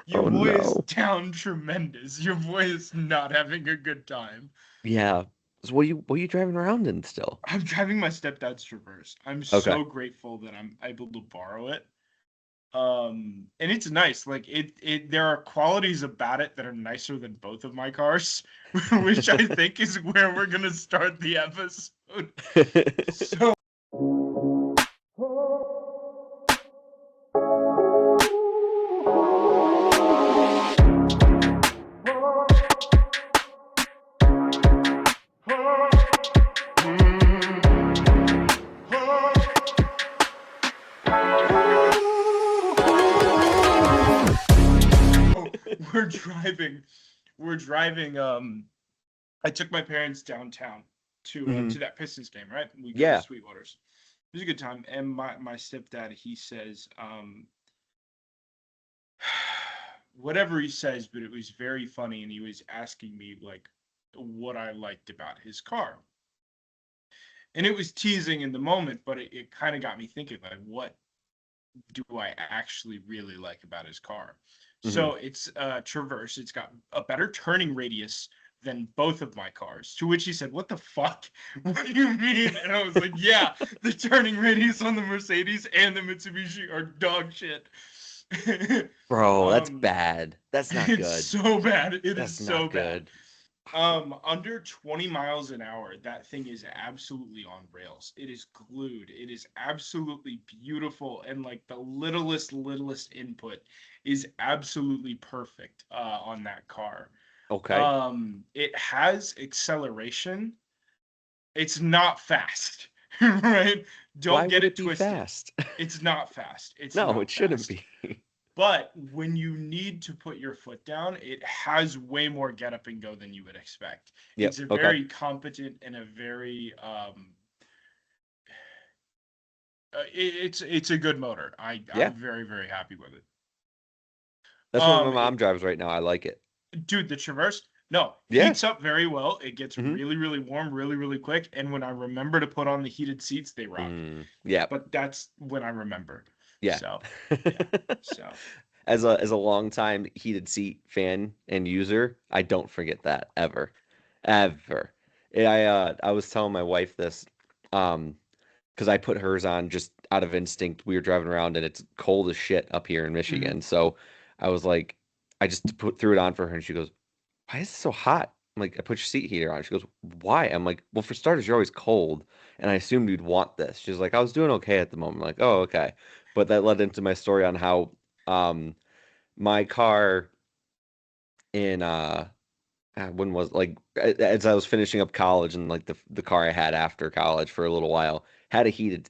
Your Oh boy is no. down tremendous. Your boy is not having a good time. Yeah. So what are you driving around in still? I'm driving my stepdad's Traverse. I'm Okay. so grateful that I'm able to borrow it. And it's nice. Like it there are qualities about it that are nicer than both of my cars, which I think is where we're gonna start the episode. So we're driving we're driving I took my parents downtown Hmm. to that Pistons game, right? We go to Yeah. Sweetwater's. It was a good time. And my stepdad, he says, whatever he says, but it was very funny, and he was asking me like what I liked about his car. And it was teasing in the moment, but it kind of got me thinking, like, what do I actually really like about his car? Hmm. So it's Traverse. It's got a better turning radius than both of my cars. To which he said, "What the fuck? What do you mean?" And I was like, "Yeah, the turning radius on the Mercedes and the Mitsubishi are dog shit." Bro, that's um, bad. That's not it's good. so bad. It is That's so not bad. good. Under 20 miles an hour, that thing is absolutely on rails. It is glued. It is absolutely beautiful, and like the littlest input is absolutely perfect on that car. Okay. It has acceleration. It's not fast, right? Why Don't get would it it be twisted. fast? It's not fast. It's No, it not shouldn't fast. be. But when you need to put your foot down, it has way more get up and go than you would expect. Yep. It's a Okay. very competent and a very it's a good motor. Yeah. I'm very happy with it. That's what my It mom drives right now. I like it. dude, the Traverse, no, Yeah. heats up very well. It gets Hmm. really warm really quick, and when I remember to put on the heated seats, they rock. Yeah. But that's when I remember. Yeah. So, yeah. So, As a longtime heated seat fan and user, I don't forget that ever. Ever. I was telling my wife this um because I put hers on just out of instinct. We were driving around and it's cold as shit up here in mhm. Michigan. So I was like, I just threw it on for her and she goes, "Why is it so hot?" I'm like, "I put your seat heater on." She goes, "Why?" I'm like, "Well, for starters, you're always cold, and I assumed you'd want this." She's like, "I was doing okay at the moment." I'm like, "Oh, okay." But that led into my story on how um my car in when was like as I was finishing up college and like the car I had after college for a little while had heated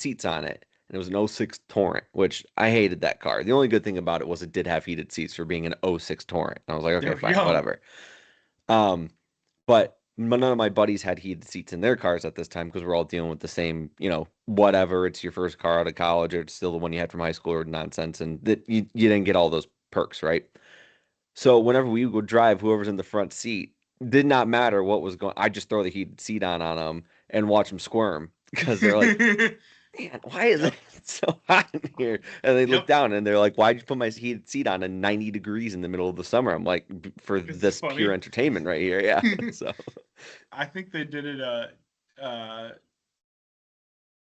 seats on it. And it was an '06 Torrent, which I hated that car. The only good thing about it was it did have heated seats for being an '06 Torrent. And I was like, okay, There we fine, go. whatever. Um, but none of my buddies had heated seats in their cars at this time because we're all dealing with the same, whatever. It's your first car out of college or it's still the one you had from high school or nonsense. And that you didn't get all those perks, right? So whenever we would drive, whoever's in the front seat did not matter what was going. I just throw the heated seat on them and watch them squirm because they're like, "Man, why is it Yep. so hot in here?" And they look Yep. down and they're like, "Why'd you put my heated seat on at 90 degrees in the middle of the summer?" I'm like, "For It's this pure funny. entertainment right here." Yeah. So, I think they did it.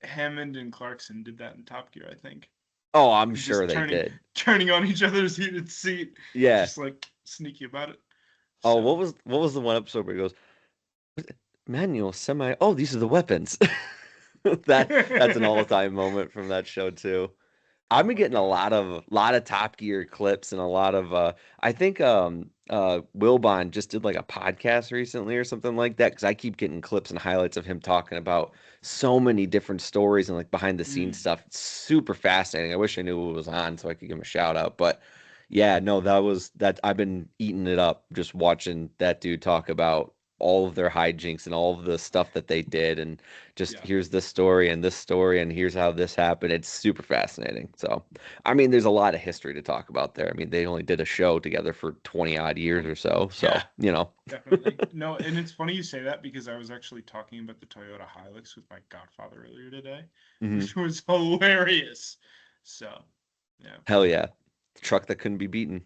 Hammond and Clarkson did that in Top Gear. I think oh, I'm sure just they turning did. turning on each other's heated seat, Yeah. just like sneaky about it. Oh, So what was the one episode where he goes, "Manual semi? Oh, these are the weapons." That's an all-time moment from that show too. I've oh been my getting a god. lot of Top Gear clips and a lot of I think Wilbon just did like a podcast recently or something like that because I keep getting clips and highlights of him talking about so many different stories and like behind the scenes Mm, stuff. It's super fascinating. I wish I knew who was on so I could give him a shout out. But yeah, no, that I've been eating it up just watching that dude talk about all of their hijinks and all of the stuff that they did and just yeah. here's this story and here's how this happened. It's super fascinating. So, I mean, there's a lot of history to talk about there. I mean, they only did a show together for 20 odd years or so. Yeah. So, you know. Definitely. No, and it's funny you say that because I was actually talking about the Toyota Hilux with my godfather earlier today, Mhm. which was hilarious. So, yeah. Hell yeah. The truck that couldn't be beaten.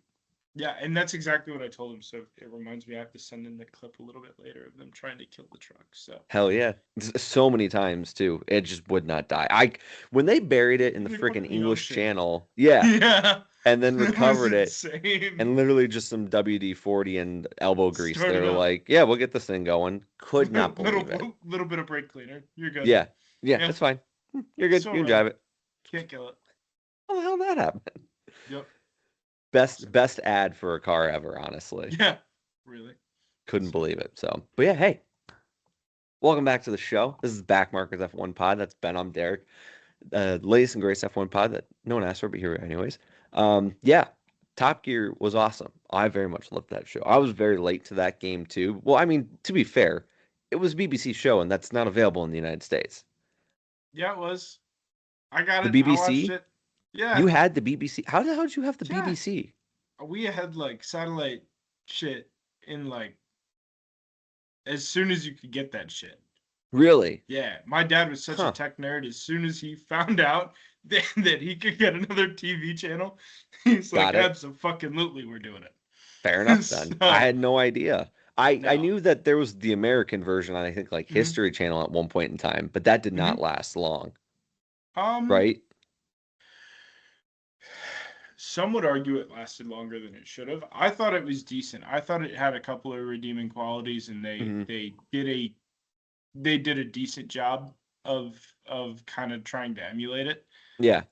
Yeah, and that's exactly what I told him. So it reminds me I have to send in the clip a little bit later of them trying to kill the truck. So Hell yeah. So many times too. It just would not die. When they buried it in the they put it freaking in the English ocean. Channel, yeah, Yeah, and then that was recovered it insane. and literally just some WD-40 and elbow grease. They Started were up. like, "Yeah, we'll get this thing going." Could not believe it. Little bit of brake cleaner. You're good. Yeah. Yeah, Yeah, it's fine. You're good. it's all You can right. drive it. Can't kill it. How the hell did that happen? Yep. Best ad for a car ever, honestly. Yeah. Really. Couldn't So believe it. So, but yeah, hey, welcome back to the show. This is Backmarkers F1 Pod. That's Ben. I'm Derek. Latest and greatest F1 pod that no one asked for, but here anyways. Yeah, Top Gear was awesome. I very much loved that show. I was very late to that game too. Well, I mean, to be fair, it was a BBC show, and that's not available in the United States. yeah, it was. I got The it. I watched BBC? it. Yeah. You had the BBC? How the hell did you have the Yeah. BBC? We had like satellite shit in like as soon as you could get that shit. Really? Yeah, my dad was such a Huh. tech nerd. As soon as he found out that he could get another TV channel, he's like, Got it. "Absolutely, we're doing it." Fair enough then. I So had no idea. I no, knew that there was the American version on I think like hmm History Channel at one point in time, but that did not hmm last long, um, right? some would argue it lasted longer than it should have. I thought it was decent. I thought it had a couple of redeeming qualities, and Hmm. they did a decent job of kind of trying to emulate it. Yeah.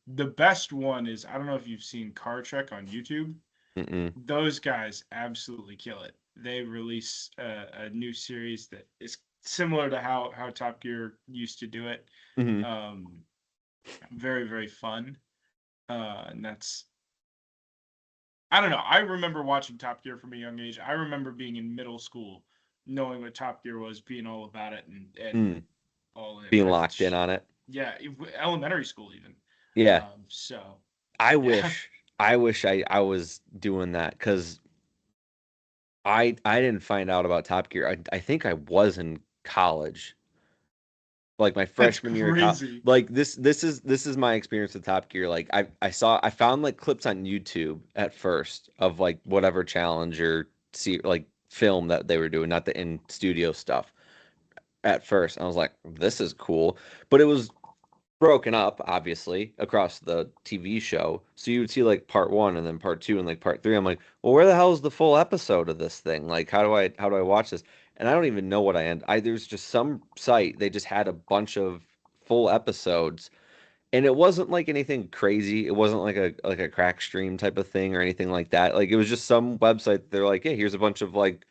The best one is I don't know if you've seen Car Trek on YouTube. Mm-mm. Those guys absolutely kill it. They release a new series that is similar to how Top Gear used to do it. Hmm. Um, very very fun. And that's I don't know. I remember watching Top Gear from a young age. I remember being in middle school, knowing what Top Gear was, being all about it, and Mm. all in. Being locked in on it. Yeah, elementary school even. Yeah. So I yeah. wish I wish I was doing that because I didn't find out about Top Gear. I think I was in college. Like my That's freshman year of college. crazy. Like this is my experience with Top Gear. Like I found like clips on YouTube at first of like whatever challenge or see like film that they were doing, not the in studio stuff at first. I was like, this is cool. But it was broken up, obviously, across the TV show. So you would see like part one and then part two and like part three. I'm like, well, where the hell is the full episode of this thing? Like, how do I watch this? And I don't even know what I end. There's just some site they just had a bunch of full episodes, and it wasn't like anything crazy. It wasn't like a crack stream type of thing or anything like that. Like it was just some website. They're like, hey, here's a bunch of like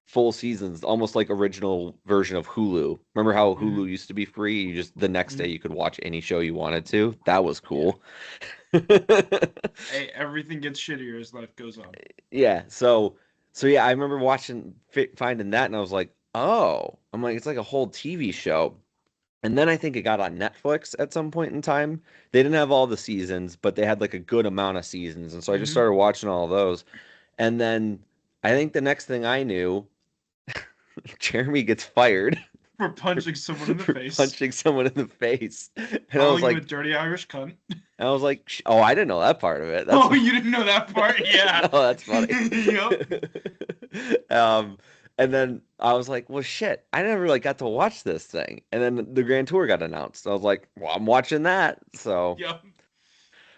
full seasons, almost like original version of Hulu. Remember how hmm Hulu used to be free? You just the next day hmm you could watch any show you wanted to. That was Yeah. cool. Hey, everything gets shittier as life goes on. Yeah. So yeah, I remember finding that, and I was like, oh, I'm like, it's like a whole TV show. And then I think it got on Netflix at some point in time. They didn't have all the seasons, but they had like a good amount of seasons, and so I just hmm started watching all of those. And then I think the next thing I knew, Jeremy gets fired For punching someone in the for face, punching someone in the face. And calling him a dirty Irish cunt. I was like, oh, I didn't know that part of it. That's Oh, you didn't know that part? Yeah. no, that's funny. Yep. um, and then I was like, well, shit, I never like got to watch this thing. And then the Grand Tour got announced. I was like, well, I'm watching that. So Yep.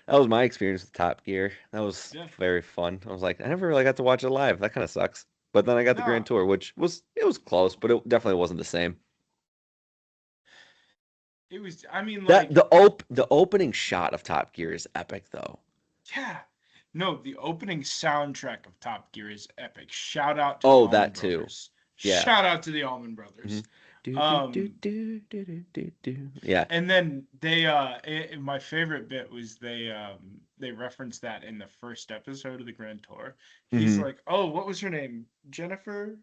that was my experience with Top Gear. That was Yeah. very fun. I was like, I never really got to watch it live. That kind of sucks. But then I got the Grand No, Tour, which was close, but it definitely wasn't the same. it was. I mean, That like, the opening shot of Top Gear is epic though. yeah. No, the opening soundtrack of Top Gear is epic. Shout out to the Oh, that Allman too. Brothers. Yeah. Shout out to the Allman Hmm. Brothers. Do, do, do, Um, do, do, do, do, do. Yeah. and then my favorite bit was they referenced that in the first episode of the Grand Tour. He's Hmm. like, "Oh, what was her name? Jennifer?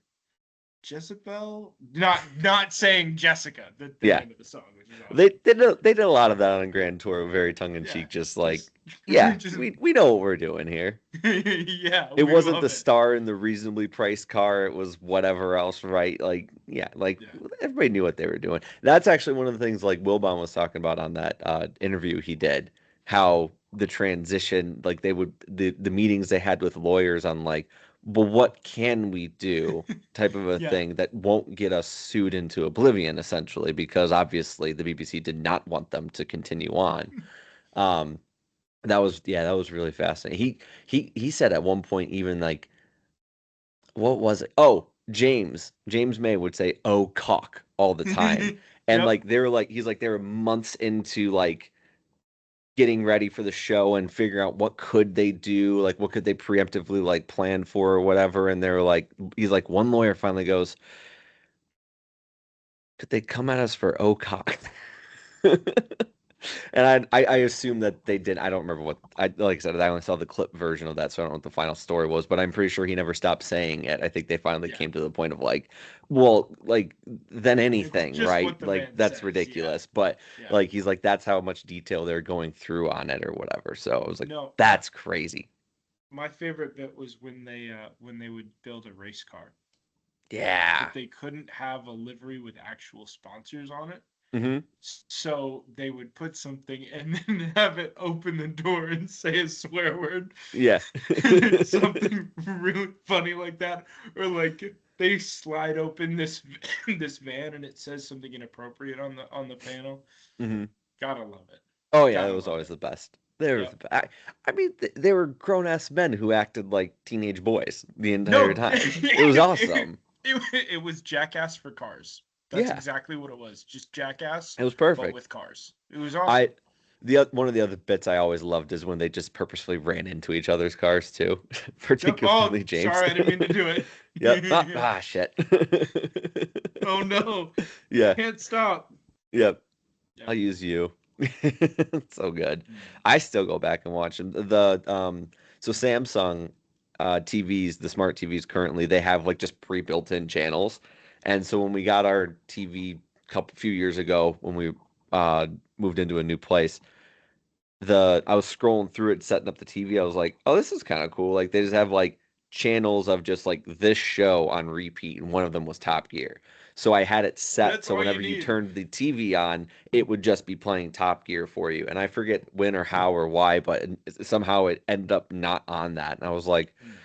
Jezebel?" Not saying Jessica, the Yeah. name of the song, which is They awesome. they did a lot of that on Grand Tour, very tongue in Yeah. cheek, just like, Just yeah, just we know what we're doing here. yeah, It we wasn't the love it. star in the reasonably priced car, it was whatever else, right? Like, yeah, like Yeah. everybody knew what they were doing. That's actually one of the things like Wilbon was talking about on that interview he did, how the transition, like they would the meetings they had with lawyers on like, well, what can we do type of a Yeah. thing that won't get us sued into oblivion, essentially, because obviously the BBC did not want them to continue on. Um, that was really fascinating. He said at one point even like, what was it? Oh, James May would say "oh cock" all the time, and Yep. like they were like he's like they were months into like getting ready for the show and figuring out what could they do, like what could they preemptively like plan for or whatever, and they're like he's like one lawyer finally goes, could they come at us for "oh cock"? And I assume that they did. I don't remember what I like I said. I only saw the clip version of that, so I don't know what the final story was. But I'm pretty sure he never stopped saying it. I think they finally Yeah. came to the point of like, well, like then Like anything, just right? what the Like man that's says. Yeah. ridiculous. But Yeah. like he's like that's how much detail they're going through on it or whatever. So I was like, No, that's crazy. my favorite bit was when they would build a race car, Yeah. but they couldn't have a livery with actual sponsors on it. Hmm. So they would put something and then have it open the door and say a swear word. Yeah. Something really funny like that. Or like they slide open this this van and it says something inappropriate on the panel. Hmm. Gotta love it. Oh yeah, that Gotta was love always it. the best. They were Yep. the I mean, they were grown ass men who acted like teenage boys the entire No, time. It was it, awesome. it was Jackass for cars. That's Yeah, exactly what it was. Just Jackass, it was but perfect. with cars. It was I awesome. one of the other bits I always loved is when they just purposefully ran into each other's cars too, Yep. Oh, particularly James. sorry, I didn't mean to do Yep. it. Shit. Oh no, Yeah. can't stop. Yep. Yep. I'll use you. It's so good. Mm. I still go back and watch them. So Samsung TVs, the smart TVs currently, they have like just pre-built in channels. And so when we got our TV few years ago when we uh moved into a new place, the I was scrolling through it, setting up the TV. I was like, oh, this is kind of cool. Like they just have like channels of just like this show on repeat, and one of them was Top Gear. So I had it set That's so all you whenever you need. turned the TV on, it would just be playing Top Gear for you. And I forget when or how or why, but somehow it ended up not on that. And I was like, Mm.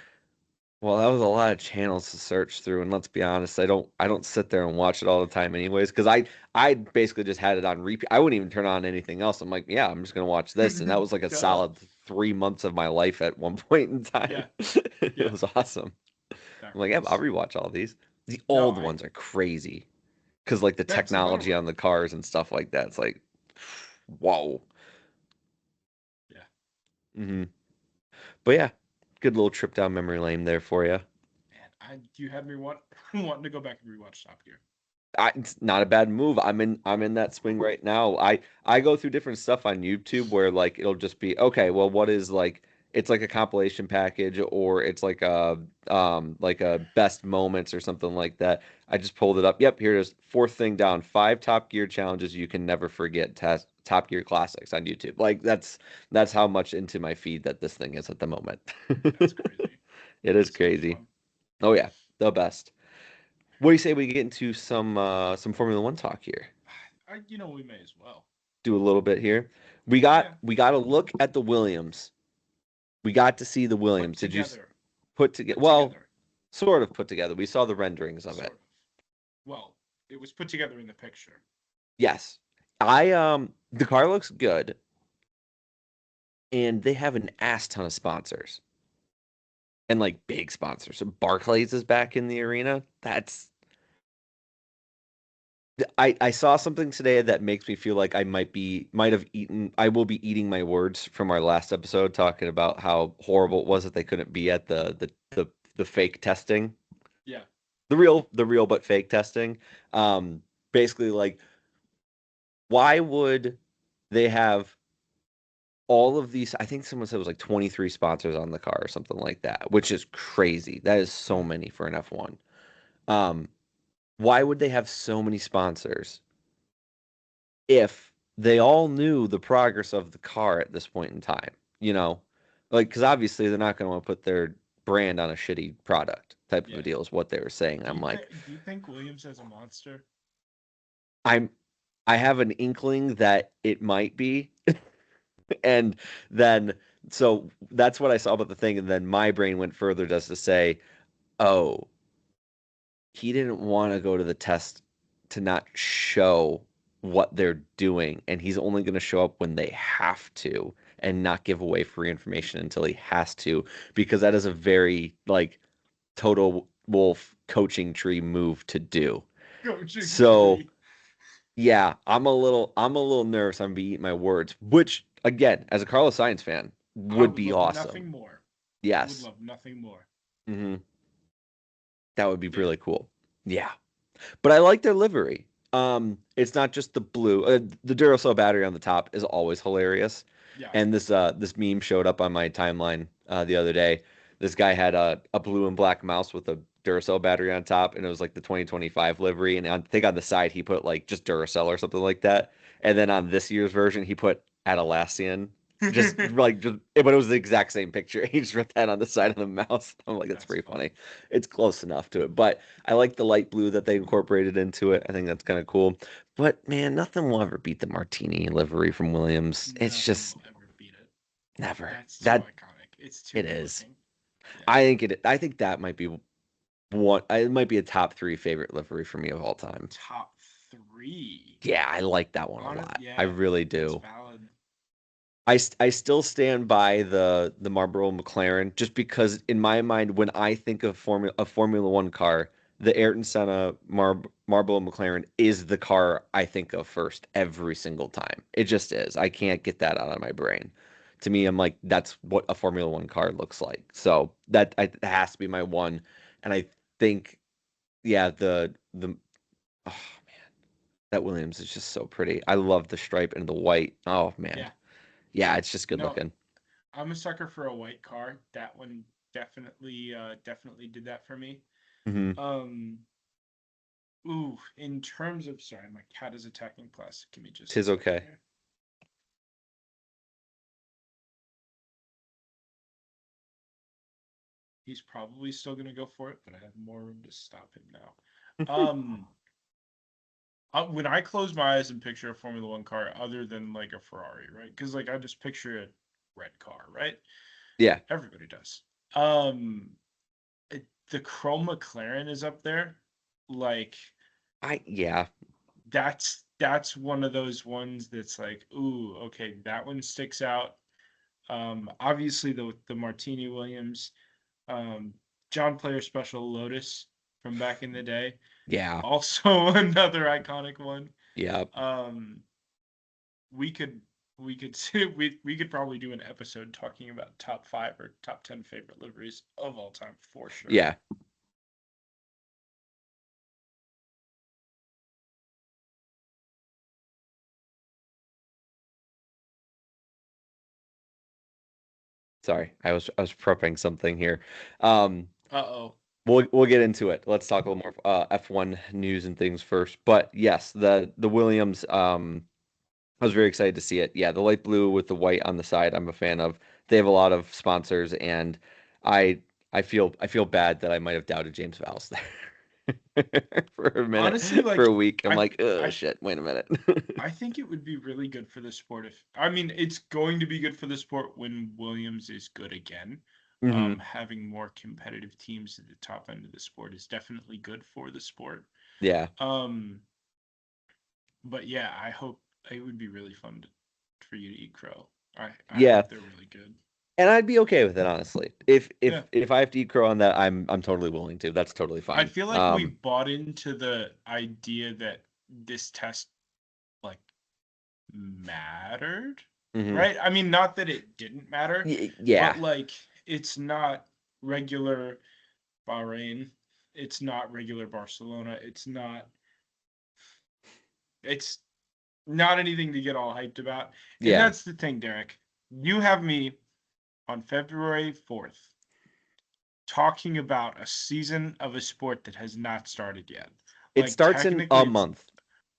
well, that was a lot of channels to search through, and let's be honest, I don't sit there and watch it all the time anyways, because I basically just had it on repeat. I wouldn't even turn on anything else. I'm like, yeah, I'm just gonna watch this, and that was like a Duh. solid 3 months of my life at one point in time. Yeah. It Yeah. was awesome. That I'm like, yeah, I'll rules. rewatch all these. The No, old I. ones are crazy because like the That's the fun technology one. on the cars and stuff like that. It's like, whoa. Yeah. Hmm. But yeah, good little trip down memory lane there for you. Man, you had me wanting to go back and rewatch Top Gear. It's not a bad move. I'm in that swing right now. I go through different stuff on YouTube where like it'll just be okay, well what is like it's like a compilation package or it's like a best moments or something like that. I just pulled it up. Yep, here it is. Fourth thing down. 5 Top Gear challenges you can never forget. Top Gear classics on YouTube. Like that's how much into my feed that this thing is at the moment. That's crazy. It That is is so much crazy. fun. Oh yeah, the best. What do you say we get into some Formula One talk here? We may as well. Do a little bit here. Yeah. We got to look at the Williams. We got to see the Put Williams. Did you together. put together? Put Well, together. sort of put together. We saw the renderings of Sort it. of. Well, it was put together in the picture. Yes, I the car looks good, and they have an ass ton of sponsors and like big sponsors. So Barclays is back in the arena. I saw something today that makes me feel like might have eaten I will be eating my words from our last episode talking about how horrible it was that they couldn't be at the fake testing. Yeah. The real but fake testing. Basically like why would they have all of these I think someone said it was like 23 sponsors on the car or something like that, which is crazy. That is so Mm. many for an F1. Um why would they have so many sponsors if they all knew the progress of the car at this point in time, you know, like because obviously they're not going to want to put their brand on a shitty product type of a Yeah. deal is what they were saying. I'm like, Do you think Williams has a monster? I'm I have an inkling that it might be. And then, so that's what I saw about the thing. And then my brain went further just to say, oh, he didn't want to go to the test to not show what they're doing. And he's only going to show up when they have to and not give away free information until he has to, because that is a very, like, total wolf coaching tree move to do. Coaching So tree. yeah, I'm a little nervous. I'm gonna be eating my words, which again, as a Carlos Sainz fan, I would would be love nothing awesome. more. I would Yes. love nothing more. Hmm. That would be Yeah. really cool. Yeah. But I like their livery. It's not just the blue. The Duracell battery on the top is always hilarious. Yeah. And this meme showed up on my timeline the other day. This guy had a blue and black mouse with a Duracell battery on top, and it was like the 2025 livery. And I think on the side he put like just Duracell or something like that. And then on this year's version he put Atlassian. But it was the exact same picture. He just wrote that on the side of the mouse. I'm like, that's That's pretty funny. funny. It's close enough to it, but I like the light blue that they incorporated into it. I think that's kind of cool. But man, nothing will ever beat the Martini livery from Williams. It's Nothing just will ever beat it. never. That's too That iconic. It's too it good is. looking. Yeah. I think that might be one. It might be a top three favorite livery for me of all time. Top three. Yeah, I like that one a On it, lot. I yeah, really that's do. valid. I still stand by the Marlboro McLaren just because in my mind when I think of Formula One car, the Ayrton Senna Marlboro McLaren is the car I think of first every single time. It just is. I can't get that out of my brain. To me, I'm like that's what a Formula One car looks like. So that has to be my one. And I think yeah, the oh man, that Williams is just so pretty. I love the stripe and the white. Oh man. Yeah. Yeah, it's just good No, looking. I'm a sucker for a white car. That one definitely did that for me. Hmm. Um, ooh, in terms of sorry, my cat is attacking plastic. Give me just a Tis second okay. here. He's probably still gonna go for it, but I have more room to stop him now. When I close my eyes and picture a Formula One car, other than like a Ferrari, right? Because like I just picture a red car, right? Yeah. Everybody does. Um, the Chrome McLaren is up there. Like Yeah. that's one of those ones that's like, ooh, okay, that one sticks out. Obviously the Martini Williams, um, John Player Special Lotus from back in the day, Yeah. also another iconic one. Yeah. Um, we could we could probably do an episode talking about top five or top 10 favorite liveries of all time for sure. Yeah. Sorry. I was prepping something here. Um Uh-oh. we'll get into it. Let's talk a little more F1 news and things first. But yes, the Williams I was very excited to see it. Yeah, the light blue with the white on the side, I'm a fan of. They have a lot of sponsors and I I feel bad that I might have doubted James Vowles there for a minute, Honestly, for like a week. I'm I like, oh I shit, wait a minute. I think it would be really good for the sport if I mean it's going to be good for the sport when Williams is good again. Hmm. Having more competitive teams at the top end of the sport is definitely good for the sport. Yeah. Um, but yeah, I hope it would be really fun for you to eat crow. I Yeah. hope they're really good. And I'd be okay with it, honestly. If Yeah, if if I have to eat crow on that, I'm totally willing to. That's totally I fine. feel like we bought into the idea that this test like mattered, Hmm. right? I mean, not that it didn't matter, Yeah. but like it's not regular Bahrain, it's not regular Barcelona, it's not anything to get all hyped about. And Yeah. that's the thing, Derek. You have me on February 4th talking about a season of a sport that has not started yet. It Like starts in technically a it's month.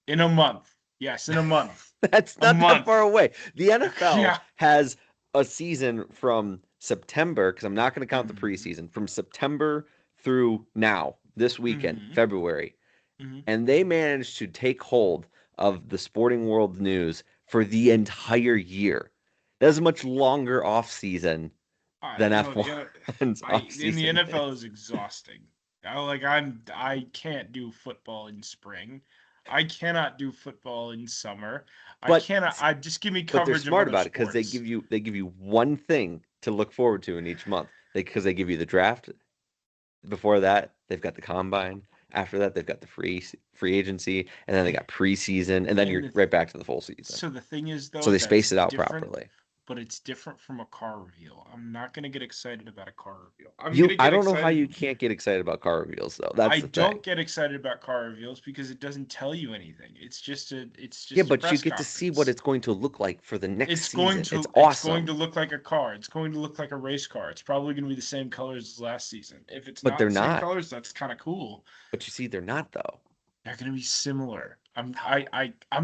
in a month. Yes, in a month. That's A not that far month. away. The NFL Yeah. has a season from September, because I'm not going to count the Mhm. preseason, from September through now, this weekend, Mhm. February. Mhm. And they managed to take hold of the sporting world news for the entire year. That's a much longer off season than No, F1's off in the season NFL is. is exhausting. I can't do football in spring. I cannot do football in summer. I But cannot. I just give me but they're coverage of smart other about it because sports. they give you one thing to look forward to in each month. Because they give you the draft. Before that, they've got the combine. After that, they've got the free agency, and then they got preseason, and then And you're right back to the full season. so the thing is, So though, they that's space it out different, properly. but it's different from a car reveal. I'm not gonna get excited about a car reveal. I don't know how you can't get excited about car reveals though. That's I the thing. don't get excited about car reveals because it doesn't tell you anything. It's Yeah, just a but you press get to see what conference. it's going to look like for the next season. It's It's going awesome. to look like a car. It's going to look like a race car. It's probably going to be the same colors as last season. If it's But not they're the same not. colors, that's kind of cool. But you see, they're not though. They're going to be similar. I'm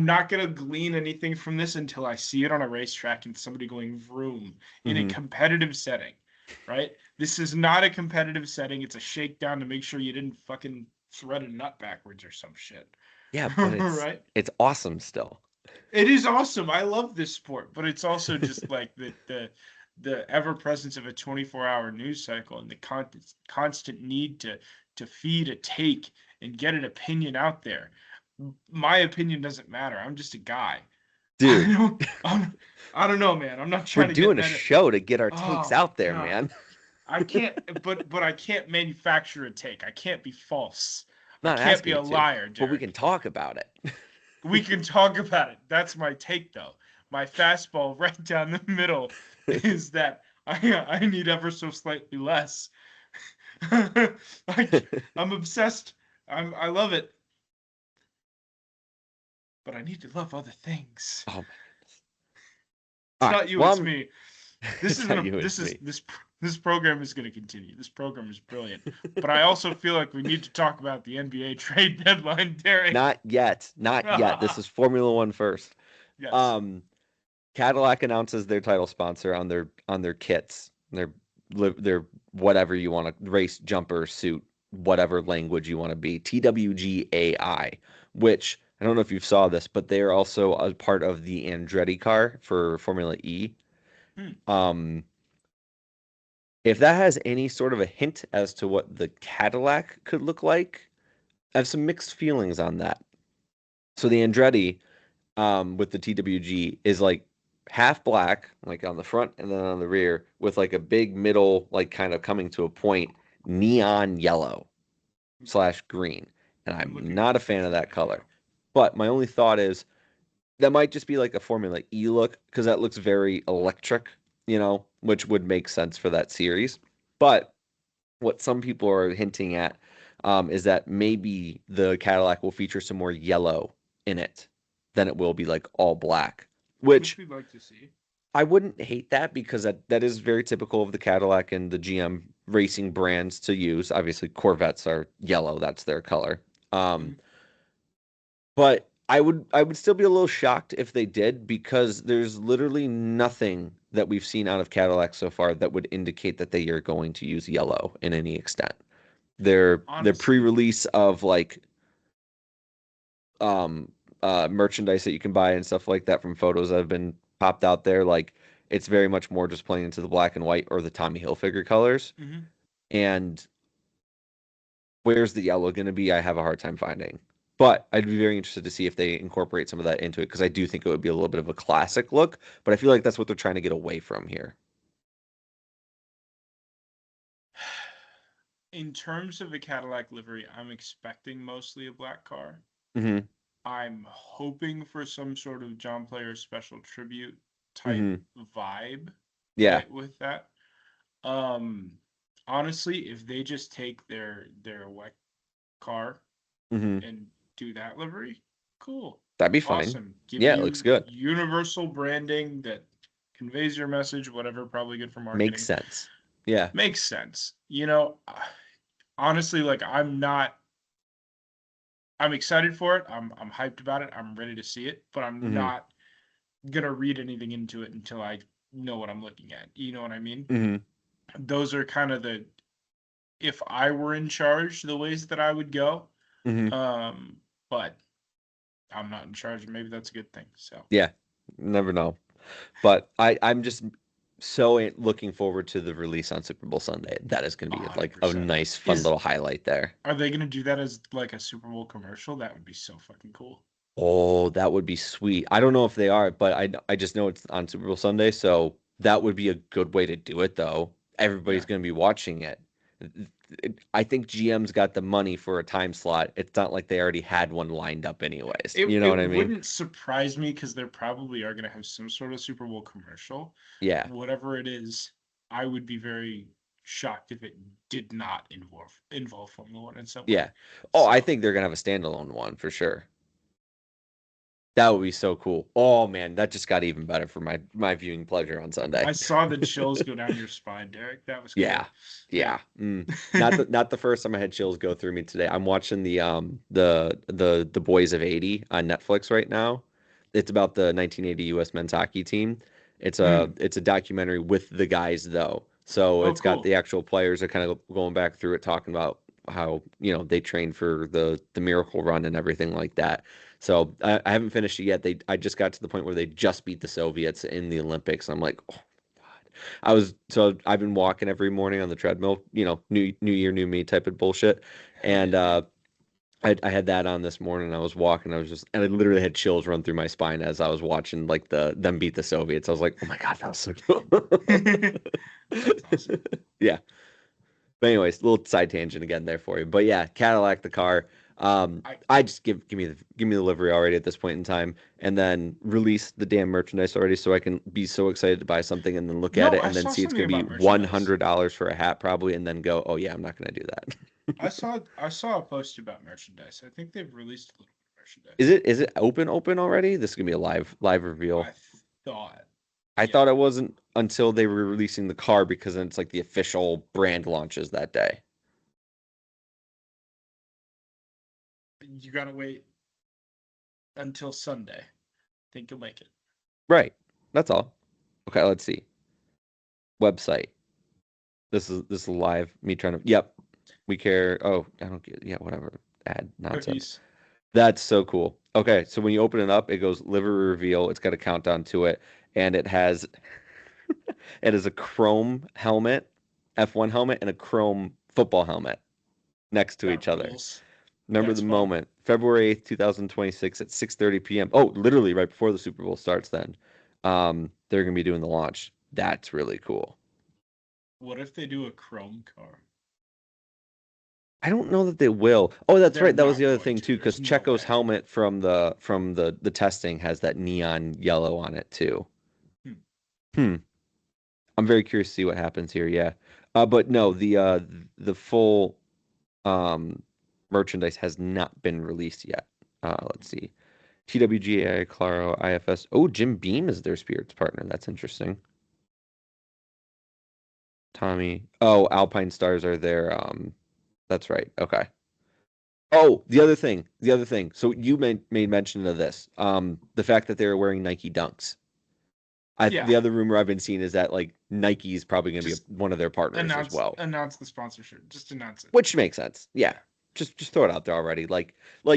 not going to glean anything from this until I see it on a racetrack and somebody going vroom in a Hmm. competitive setting, right? This is not a competitive setting. It's a shakedown to make sure you didn't fucking thread a nut backwards or some shit. Yeah, but Right? it's awesome still. It is awesome. I love this sport, but it's also just like the ever presence of a 24-hour news cycle and the constant need to feed a take and get an opinion out there. My opinion doesn't matter. I'm just a guy. I Dude, don't I'm, I don't know, man. I'm not we're trying to get doing a meta. show to get our takes Oh my out there, god. man. I can't but I can't manufacture a take. I can't be false. I Not can't be asking a you to, liar, but we can Derek. talk about it. We can talk about it. That's my take, though. My fastball right down the middle is that I need ever so slightly less. I'm obsessed. I love it, but I need to love other things. Oh my goodness. It's All right. not you, Well, it's me. This it's isn't not a you, it's me. this program is going to continue. This program is brilliant, but I also feel like we need to talk about the NBA trade deadline, Derek. Not yet. Not yet. This is Formula One first. Yes. Um, Cadillac announces their title sponsor on their kits, their whatever you want to race jumper suit, whatever language you want to be. TWGAI, which I don't know if you saw this, but they are also a part of the Andretti car for Formula E. Hmm. Um, if that has any sort of a hint as to what the Cadillac could look like, I have some mixed feelings on that. So the Andretti, with the TWG is like half black, like on the front and then on the rear, with like a big middle, like kind of coming to a point, neon yellow Okay. / green. And I'm I'm looking at not the a fan of picture that right now. color. But my only thought is that might just be like a Formula E look because that looks very electric, which would make sense for that series. But what some people are hinting at is that maybe the Cadillac will feature some more yellow in it than it will be like all black, Which which we'd like to see. I wouldn't hate that because that is very typical of the Cadillac and the GM racing brands to use. Obviously, Corvettes are yellow, that's their color. Um, Mhm. but I would still be a little shocked if they did because there's literally nothing that we've seen out of Cadillac so far that would indicate that they are going to use yellow in any extent. Their Honestly, pre-release of like um merchandise that you can buy and stuff like that from photos that have been popped out there, like it's very much more just playing into the black and white or the Tommy Hilfiger colors. hmm And where's the yellow going to be? I have a hard time finding. But I'd be very interested to see if they incorporate some of that into it because I do think it would be a little bit of a classic look, but I feel like that's what they're trying to get away from here. in terms of the Cadillac livery, I'm expecting mostly a black car. Hmm. I'm hoping for some sort of John Player special tribute type Hmm. vibe Yeah. with that. Um, honestly, if they just take their wet car Hmm. and do that livery, cool, That'd be fine. awesome. Give Yeah, it looks you good. universal branding that conveys your message, whatever, probably good for Makes marketing. sense. Yeah. Makes sense. Honestly, like I'm excited for it. I'm hyped about it. I'm ready to see it, but I'm Hmm. not gonna read anything into it until I know what I'm looking at. You know what I mean? Hmm. Those are kind of the if I were in charge, the ways that I would go. Hmm. But I'm not in charge, and maybe that's a good thing. So Yeah. Never know. But I'm just so looking forward to the release on Super Bowl Sunday. That is going to be like a 100%. nice, fun little highlight there. Are they gonna do that as like a Super Bowl commercial? That would be so fucking cool. Oh, that would be sweet. I don't know if they are, but I just know it's on Super Bowl Sunday, so that would be a good way to do it, though. Everybody's Yeah. going to be watching it. I think GM's got the money for a time slot. It's not like they already had one lined up anyways. It You know it what I mean? wouldn't surprise me because they probably are gonna have some sort of Super Bowl commercial. Yeah. Whatever it is, I would be very shocked if it did not involve Formula One in some way. Yeah. Oh, I So think they're gonna have a standalone one for sure. That would be so cool. Oh man, that just got even better for my viewing pleasure on Sunday. I saw the chills go down your spine, Derek. That was Yeah. cool. Yeah. Not the first time I had chills go through me today. I'm watching the Boys of 80 on Netflix right now. It's about the 1980 US men's hockey team. It's a Mm. it's a documentary with the guys though. So Oh, it's got the cool. actual players are kind of going back through it talking about how, they trained for the Miracle Run and everything like that. So I haven't finished it yet. I just got to the point where they just beat the Soviets in the Olympics. I'm like, oh God. I've been walking every morning on the treadmill, new year, new me type of bullshit. Hell And yeah. I had that on this morning. I was walking. And I literally had chills run through my spine as I was watching like them beat the Soviets. I was like, oh my God, that was so cool. That's awesome. Yeah. But anyways, little side tangent again there for you. But yeah, Cadillac the car. I I just give me the livery already at this point in time, and then release the damn merchandise already, so I can be so excited to buy something and then look at no, it I and then saw see it's something gonna be about merchandise. $100 for a hat probably, and then go, oh yeah, I'm not gonna do that. I saw a post about merchandise. I think they've released a little bit of Is merchandise. it is it open already? This is gonna be a live reveal. I thought, I yeah. thought it wasn't until they were releasing the car because then it's like the official brand launches that day. You gotta wait until Sunday. Think you'll make it. Right. That's all. Okay, let's see. Website. This is live. Me trying to. Yep. We care. Oh, I don't get. Yeah, whatever. Ad nonsense. Cookies. That's so cool. Okay, so when you open it up, it goes livery reveal. It's got a countdown to it, and it is a chrome helmet, F1 helmet, and a chrome football helmet next to That each other. rules. Remember That's the fun. moment, February 8th, 2026 at 6:30 p.m. Oh, literally right before the Super Bowl starts then. They're going to be doing the launch. That's really cool. What if they do a chrome car? I don't know that they will. Oh, that's They're right. That was not the other going thing to. too, There's because no Checo's way. helmet from the testing has that neon yellow on it too. Hmm. Hmm. I'm very curious to see what happens here. Yeah. But no, the full um merchandise has not been released yet. Let's see. TWGA, Claro, IFS. Oh, Jim Beam is their spirits partner. That's interesting. Tommy. Oh, Alpine Stars are their that's right. Okay. Oh, the other thing. So you made mention of this. The fact that they're wearing Nike Dunks. Yeah. The other rumor I've been seeing is that like Nike is probably going to be Just one of their partners as well, announce the sponsorship. Just announce it. which makes sense. Yeah, Yeah. just throw it out there already. Like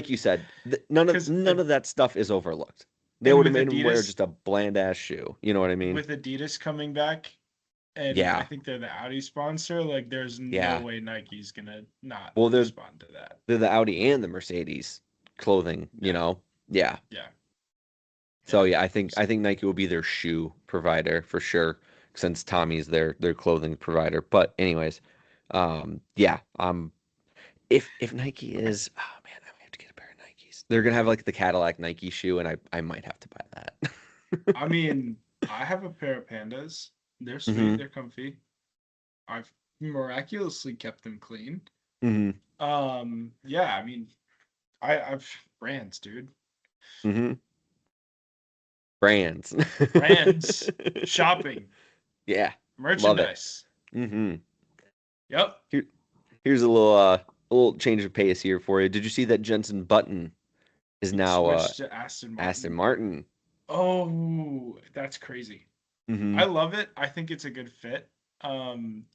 you said, none of Because none of that stuff is overlooked. They and would have with made him wear Adidas, just a bland ass shoe. You know what I mean? with Adidas coming back, and I Yeah, think they're the Audi sponsor. Like, there's no yeah. way Nike's gonna not Well, respond to that. they're the Audi and the Mercedes clothing. Yeah. Yeah. Yeah. So Yeah. yeah, I think 100%. Nike will be their shoe provider for sure, since Tommy's their clothing provider. But anyways, yeah, if Nike is, oh man, I might have to get a pair of Nikes. They're gonna have like the Cadillac Nike shoe, and I might have to buy that. I mean, I have a pair of Pandas. They're sweet. hmm They're comfy. I've miraculously kept them clean. hmm Yeah. I mean, I've brands, dude. hmm Brands. Brands, shopping, Yeah, love it. merchandise. hmm Yep. Here, here's a little change of pace here for you. Did you see that Jensen Button is He now switched to Aston Aston Martin. Martin? Oh, that's crazy. I hmm love it. I think it's a good fit. Him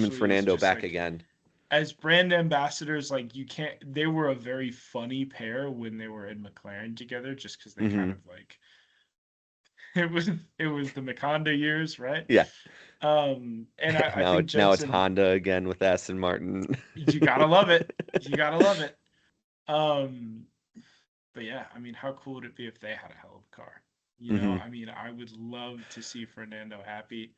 and Especially as Fernando just back like again. as brand ambassadors, like you can't they were a very funny pair when they were in McLaren together, just because they kind hmm of like it was the Maconda years, right? Yeah. And I Now think it's Jensen, Honda again with Aston Martin. you gotta love it. You gotta love it. Um, but yeah, I mean, how cool would it be if they had a hell of a car? Hmm. I mean, I would love to see Fernando happy.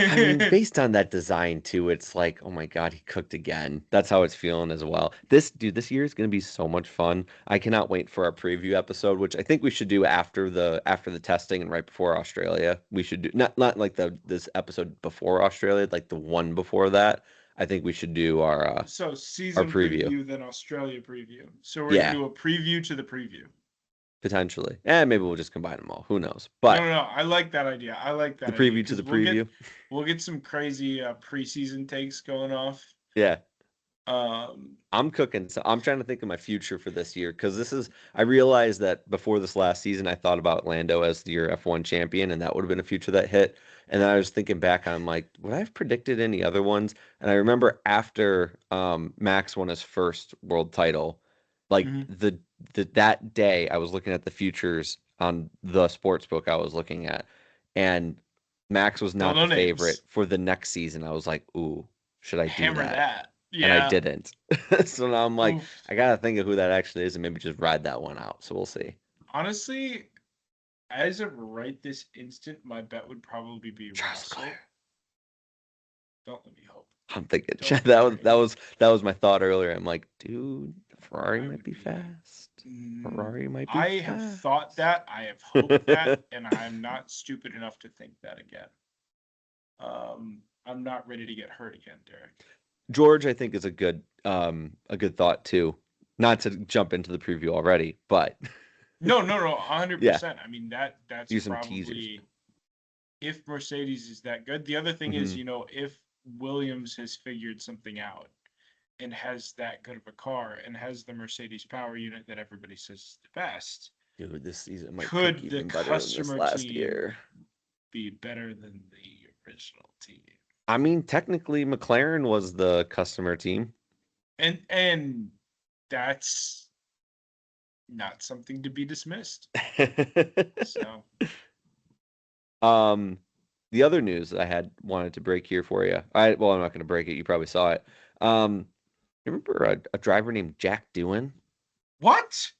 I mean, based on that design too, it's like, oh my God, he cooked again. That's how it's feeling as well. This year is going to be so much fun. I cannot wait for our preview episode, which I think we should do after the testing and right before Australia. We should do not like this episode before Australia, like the one before that. I think we should do So our season preview. preview, then Australia preview. So we're gonna Yeah, do a preview to the preview. potentially. And maybe we'll just combine them all. Who knows? No, But no, no. I like that idea. I like the that idea preview to because the we'll get preview. we'll get some crazy preseason takes going off. Yeah. Um, I'm cooking. So I'm trying to think of my future for this year because I realized that before this last season, I thought about Lando as the year F1 champion, and that would have been a future that hit. And then I was thinking back, I'm like, would I have predicted any other ones? And I remember after Max won his first world title, like mhm. that day, I was looking at the futures on the sports book I was looking at, and Max was Don't not know the favorite names. for the next season. I was like, ooh, should I do Hammer that? that. And I Yeah. didn't. So now I'm like, Oof. I gotta think of who that actually is and maybe just ride that one out. So we'll see. Honestly, as of right this instant, my bet would probably be Charles Russell. Leclerc. Don't let me hope. I'm thinking Don't that was dream. my thought earlier. I'm like, dude, Ferrari I might would be be. fast. Ferrari might be I have thought fast. that. I have hoped that, and I'm not stupid enough to think that again. I'm not ready to get hurt again, Derek. George, I think, is a good thought too. Not to jump into the preview already, but No, no, no, yeah, 100%. I mean that's use some teasers. probably if Mercedes is that good. The other thing is, Hmm. if Williams has figured something out and has that good of a car and has the Mercedes power unit that everybody says is the best, Dude, this season might cook could the even better than this customer last team year. be better than the original team? I mean, technically, McLaren was the customer team. And that's not something to be dismissed. So, Um, the other news that I had wanted to break here for you. Well, I'm not going to break it. You probably saw it. You remember a driver named Jack Doohan? what?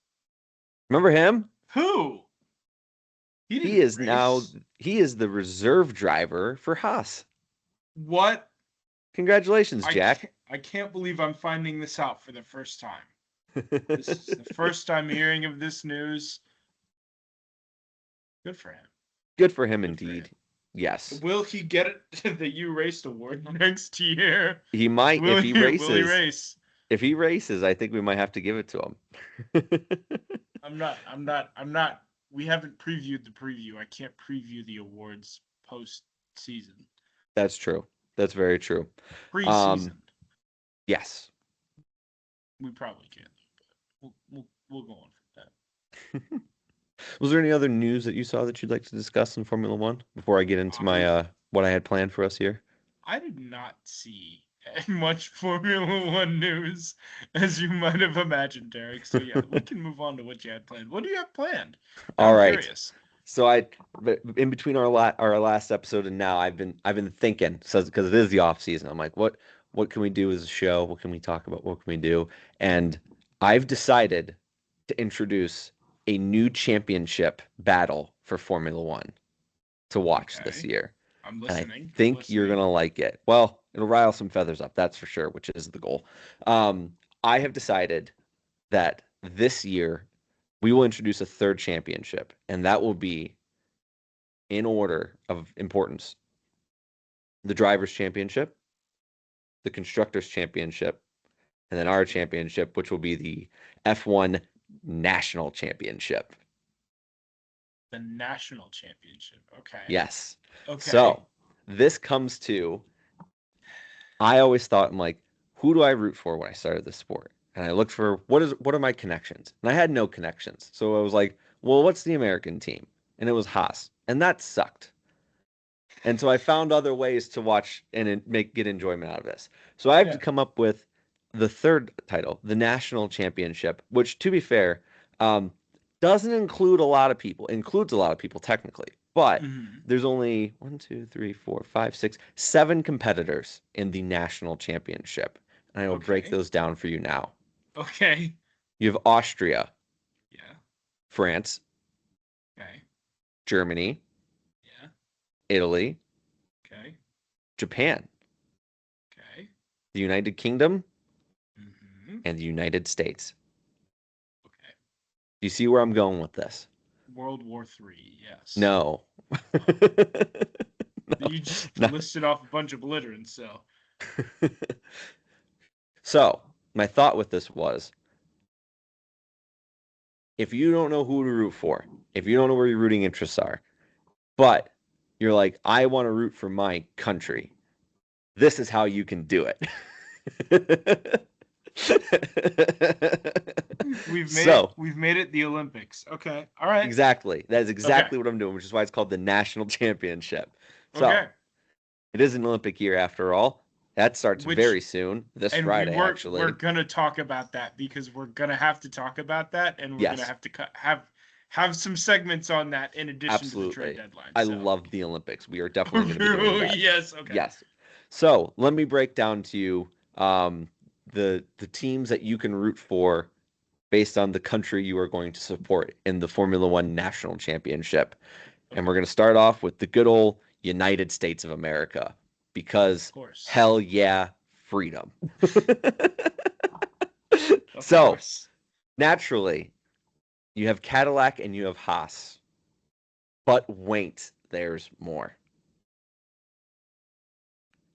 Remember him? Who? He He didn't is now race. he is the reserve driver for Haas. What? Congratulations, Jack. I can't believe I'm finding this out for the first time. This is the first time hearing of this news. Good for him. Good for him Good for him. indeed. Yes. Will he get it the You Raced award next year? He might Will if he he will he races. race? If he races, I think we might have to give it to him. I'm not we haven't previewed the preview. I can't preview the awards post season. That's true. That's very true. Pre-season. Yes. We probably can, but we'll go on from that. Was there any other news that you saw that you'd like to discuss in Formula One before I get into my I what I had planned for us here? I did not see much Formula One news as you might have imagined, Derek. So yeah, we can move on to what you had planned. What do you have planned? Now All I'm right. curious. So in between our last episode and now I've been thinking, so because it is the off season. I'm like, what can we do as a show? What can we talk about? What can we do? And I've decided to introduce a new championship battle for Formula One to watch this Okay, year. I'm And I listening. I'm think you're listening. gonna like it. Well, it'll rile some feathers up, that's for sure, which is the goal. I have decided that this year we will introduce a third championship, and that will be in order of importance: the drivers' championship, the constructors' championship, and then our championship, which will be the F1 National Championship. The national championship. Okay. Yes. Okay. So this comes to I always thought, I'm like, who do I root for when I started this sport? And I looked for what are my connections? And I had no connections. So I was like, well, what's the American team? And it was Haas. And that sucked. And so I found other ways to watch and get enjoyment out of this. So I have to Yeah. come up with the third title, the national championship, which, to be fair, um, doesn't include a lot of people. Includes a lot of people technically, But Mhm. there's only 1, 2, 3, 4, 5, 6, 7 competitors in the national championship. And I will break Okay. those down for you now. Okay. You have Austria, Yeah. France, Okay. Germany, Yeah. Italy, Okay. Japan, Okay. the United Kingdom, Hmm. and the United States. Okay. Do you see where I'm going with this? World War III. Yes. No. No. You just No. listed off a bunch of belligerents, so. So, my thought with this was, if you don't know who to root for, if you don't know where your rooting interests are, but you're like, I want to root for my country, this is how you can do it. So, We've made it the Olympics. Okay. All right. exactly. That is Okay. exactly what I'm doing, which is why it's called the National Championship. So, Okay. it is an Olympic year after all. That starts Which very soon, this and Friday, we're actually. gonna talk about that because we're gonna have to talk about that, and we're gonna Yes, have to have some segments on that in addition to the trade absolutely. deadline. I So. love the Olympics. We are definitely going to be doing that. Yes. Okay. Yes. So let me break down to you the teams that you can root for based on the country you are going to support in the Formula One National Championship. And Okay. we're going to start off with the good old United States of America because Of course. hell yeah, freedom. Of So course. naturally, you have Cadillac and you have Haas. But wait, there's more.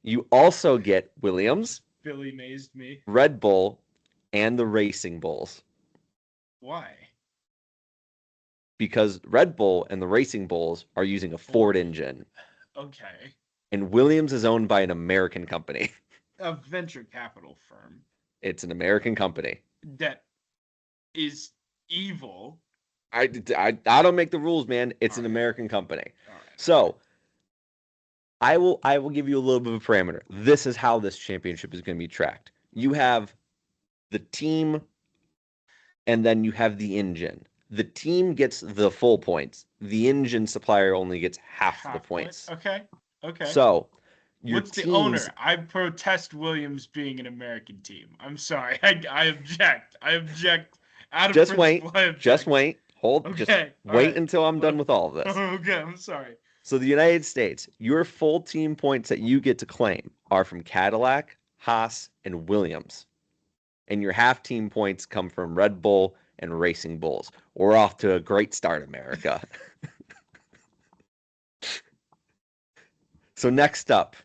You also get Williams, Billy mazed me. Red Bull, and the Racing Bulls. Why? Because Red Bull and the Racing Bulls are using a Ford engine, Okay. and Williams is owned by an American company. A venture capital firm It's an American company. that is evil. I don't make the rules, man. It's All an right. American company. All right. So I will give you a little bit of a parameter. This is how this championship is going to be tracked. You have the team, and then you have the engine. The team gets the full points. The engine supplier only gets half the Half point. points. Okay. Okay. So your What's the teams, owner? I protest Williams being an American team. I'm sorry. I object. I object. Out of just wait, principle, I just object. wait, just Okay. All wait right. until I'm done with all of this. Okay. I'm sorry. So the United States, your full team points that you get to claim are from Cadillac, Haas, and Williams. And your half team points come from Red Bull and Racing Bulls. We're off to a great start, America. So next up,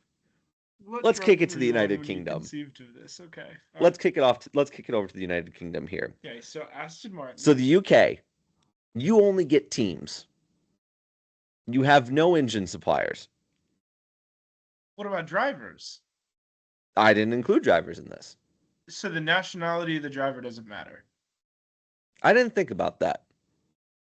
What let's kick drugs it to were the you on United when you Kingdom. conceived of this? Okay. All Let's right. kick it off. Let's kick it over to the United Kingdom here. Okay. So Aston Martin. So the UK, you only get teams. You have no engine suppliers. What about drivers? I didn't include drivers in this. So the nationality of the driver doesn't matter. I didn't think about that.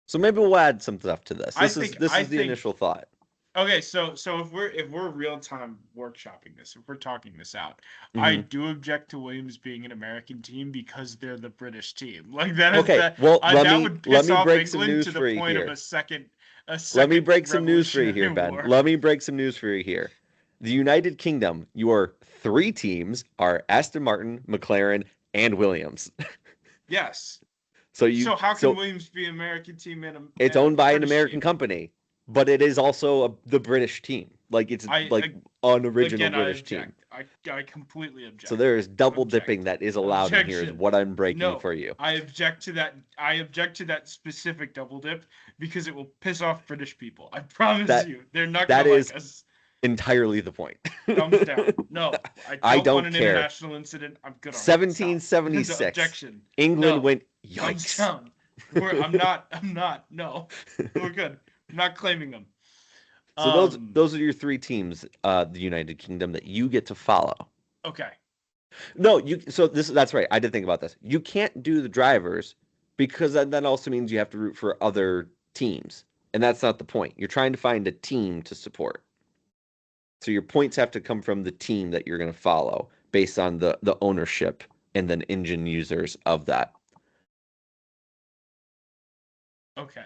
So maybe we'll add some stuff to this. I This is think this I is the think initial thought. okay, so if we're real time workshopping this, if we're talking this out, I Hmm. do object to Williams being an American team because they're the British team. Like that is Okay, well that would let piss me off break some England news to the for you point of here. a Let me second break some news for you Revolutionary here, Ben. War. Let me break some news for you here. The United Kingdom, your 3 teams are Aston Martin, McLaren, and Williams. Yes. So So how can Williams be an American team it's and a owned by an British American team? company, but it is also the British team. Like it's like an original Again, I British team. object. I completely object. So there is double Object. dipping that is allowed in here is Objection. what I'm breaking No, for you. I object to that. I object to that specific double dip because it will piss off British people. I promise you, they're not That gonna is like us. entirely the point. Thumbs down. No, I I don't want don't an care. international incident. I'm good on it. 1776. Objection. England No. went Thumbs yikes. down. I'm not. No, we're good. I'm not claiming them. So those are your 3 teams, the United Kingdom that you get to follow. Okay. No, that's right. I did think about this. You can't do the drivers because that also means you have to root for other teams. And that's not the point. You're trying to find a team to support. So your points have to come from the team that you're going to follow based on the ownership and then engine users of that. Okay.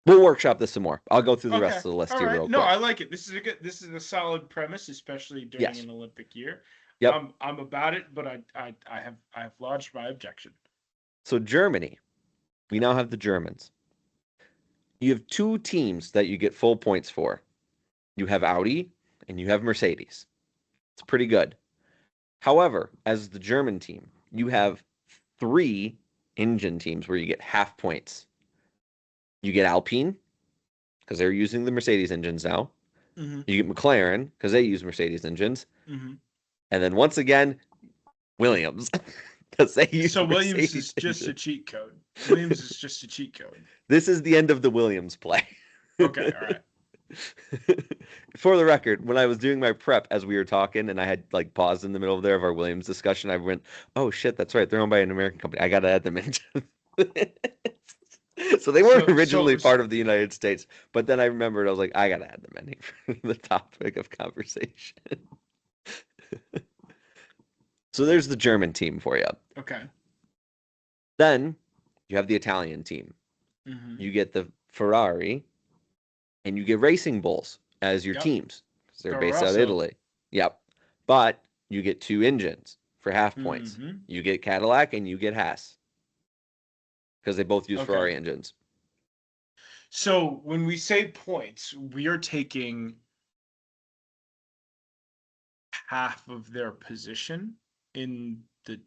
We'll workshop this some more. I'll go through the Okay. rest of the list All here right. real No, quick. I like it. This is a solid premise, especially during Yes. an Olympic year. Yep. I'm about it, but I have lodged my objection. So Germany, we now have the Germans. You have two teams that you get full points for. You have Audi and you have Mercedes. It's pretty good. However, as the German team, you have three engine teams where you get half points. You get Alpine because they're using the Mercedes engines now. Mm-hmm. You get McLaren because they use Mercedes engines. Mm-hmm. And then once again, Williams because they use So Williams Mercedes is just a engines. cheat code. Williams is just a cheat code. This is the end of the Williams play. Okay, all right. For the record, when I was doing my prep as we were talking and I had like paused in the middle of there of our Williams discussion, I went, "Oh shit, that's right. They're owned by an American company. I got to add them in." So they weren't originally part of the United States, but then I remembered I was like, I got to add them in here for the topic of conversation. So there's the German team for you. Okay. Then you have the Italian team. Mm-hmm. You get the Ferrari and you get Racing Bulls as your Yep. teams because they're Toro based out of Rosso. Italy. Yep. But you get two engines for half points. Mm-hmm. You get Cadillac and you get Haas because they both use Okay. Ferrari engines. So when we say points, we are taking half of their position in the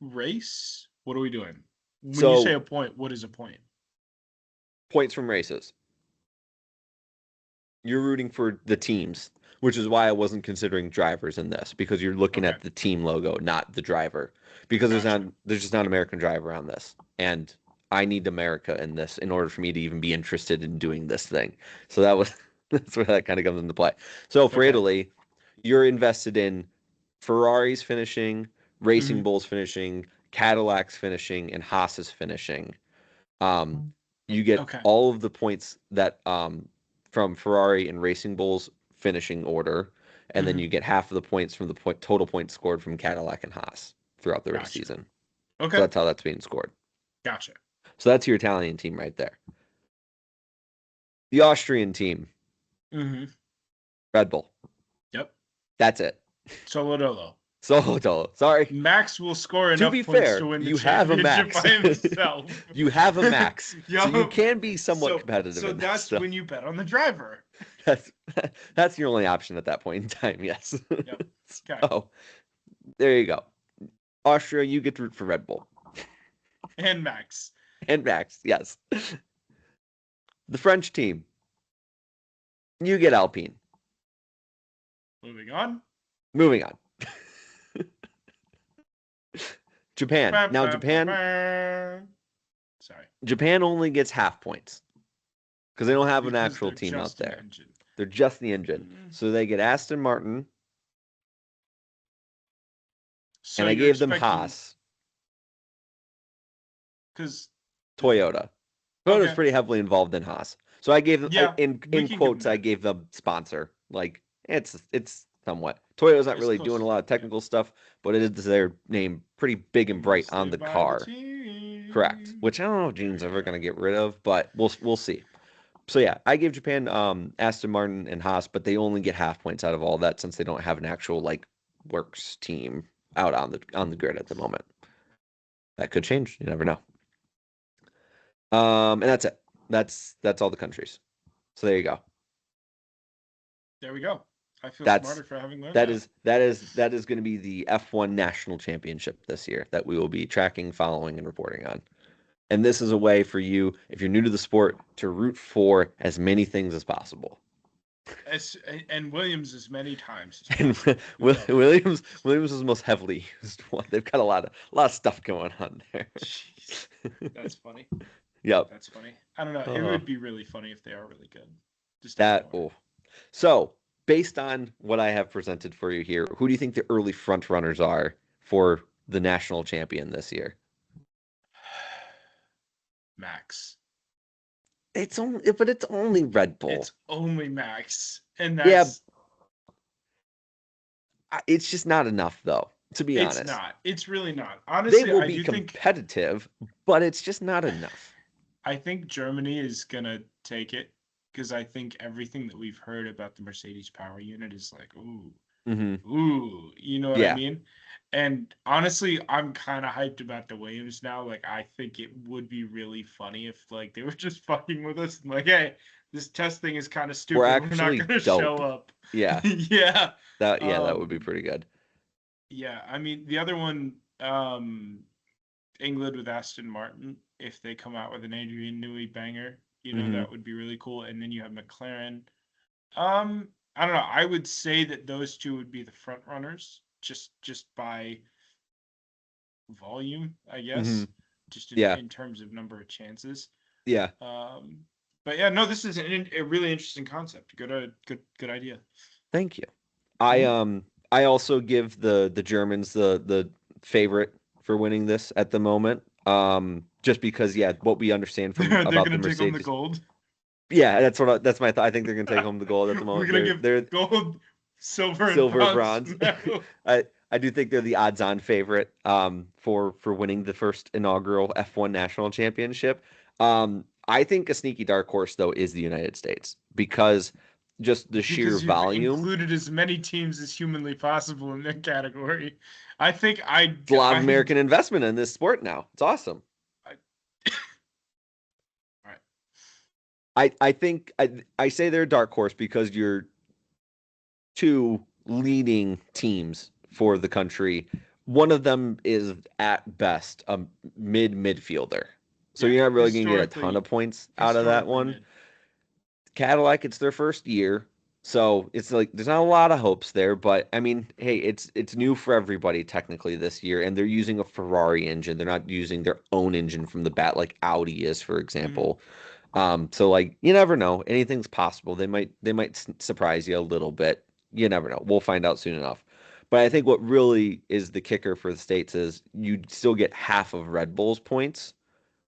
race. What are we doing? When So- you say a point, what is a point? Points from races. You're rooting for the teams, which is why I wasn't considering drivers in this because you're looking Okay. at the team logo, not the driver. Because Gotcha. there's just not an American driver on this, and I need America in this in order for me to even be interested in doing this thing. So that's where that kind of comes into play. So for Okay. Italy, you're invested in Ferraris finishing, Racing Mhm. Bulls finishing, Cadillacs finishing, and Haas's finishing. You get Okay. all of the points that from Ferrari and Racing Bulls finishing order, and then Mhm. you get half of the points from the total points scored from Cadillac and Haas throughout the race Gotcha. season. Okay. So that's how that's being scored. Gotcha. So that's your Italian team right there. The Austrian team, Mm-hmm. Red Bull. Yep. That's it. Solo dolo. Solo dolo. Sorry. Max will score To enough be points fair, to win the you have a championship max. by himself. You have a max. Yo, So you can be somewhat so- competitive. So in that that's stuff. when you bet on the driver. That's your only option at that point in time, yes. Yep. Okay. Oh, there you go. Austria, you get to root for Red Bull. And Max. And Max, yes. The French team, you get Alpine. Moving on. Moving on. Japan. Now Japan only gets half points because they don't have an Because actual they're team out just an there. engine. They're just the engine. Mhm. So they get Aston Martin, So and I you're gave them expecting- Haas, Because Toyota. Toyota's Okay. pretty heavily involved in Haas. So I gave them Yeah, in we can give quotes. them I that. gave them sponsor. Like it's somewhat. Toyota's not It's really close doing a to lot of that, yeah. technical stuff, but it is their name pretty big and bright on the Listed by car. team. Correct. Which I don't know if Gene's ever going to get rid of, but we'll see. So yeah, I gave Japan Aston Martin and Haas, but they only get half points out of all that since they don't have an actual like works team out on the grid at the moment. That could change. You never know. And that's it. That's all the countries. So there you go. There we go. I feel That's- smarter for having learned That is going to be the F1 National Championship this year that we will be tracking, following, and reporting on. And this is a way for you, if you're new to the sport, to root for as many things as possible. And Williams as many times. as And possible. Williams is the most heavily used one. They've got a lot of stuff going on there. Jeez, that's funny. Yep. That's funny. I don't know. It Uh, would be really funny if they are really good. Just That ignore it. So, based on what I have presented for you here, who do you think the early front runners are for the national champion this year? Max. It's only Red Bull. It's only Max, and Yeah, that's It's just not enough, though. To be it's honest, not. It's really not. Honestly, they will I be do think competitive, but it's just not enough. I think Germany is gonna take it because I think everything that we've heard about the Mercedes power unit is like, Hmm. you know what I Yeah, mean? And honestly, I'm kind of hyped about the Williams now. Like, I think it would be really funny if like they were just fucking with us and like, hey, this test thing is kind of we're stupid. We're not actually gonna show dope. up. Yeah, Yeah. that would be Um, pretty good. yeah, I mean the other one, England with Aston Martin, if they come out with an Adrian Newey banger, Hmm. that would be really cool. And then you have McLaren. I don't know. I would say that those two would be the front runners, just by volume, I Hmm. guess, just Yeah, in terms of number of chances. yeah. Um, but yeah, no, this is a really interesting concept. Good idea. Thank you. I Mhm. um I also give the Germans the favorite for winning this at the moment. Just because yeah, what we understand from They're about the gonna take home the Mercedes. gold. Yeah, that's my thought. I think they're gonna take home the gold at the We're moment. gonna give They're gold, silver, and silver, bronze bronze. medal. I do think they're the odds-on favorite for winning the first inaugural F1 national championship. I think a sneaky dark horse though is the United States because just the sheer Because you've volume. included as many teams as humanly possible in that category. I think It's a lot of American investment in this sport now. It's awesome. I all right. I think I say they're a dark horse because you're two leading teams for the country. One of them is at best a midfielder. So Yeah, you're not really going to get a ton of points out of that historically one. mid. Cadillac, it's their first year. So it's like there's not a lot of hopes there, but I mean, hey, it's new for everybody technically this year, and they're using a Ferrari engine. They're not using their own engine from the bat like Audi is, for Mhm. example. So like you never know. Anything's possible. They might surprise you a little bit. You never know. We'll find out soon enough. But I think what really is the kicker for the States is you still get half of Red Bull's points,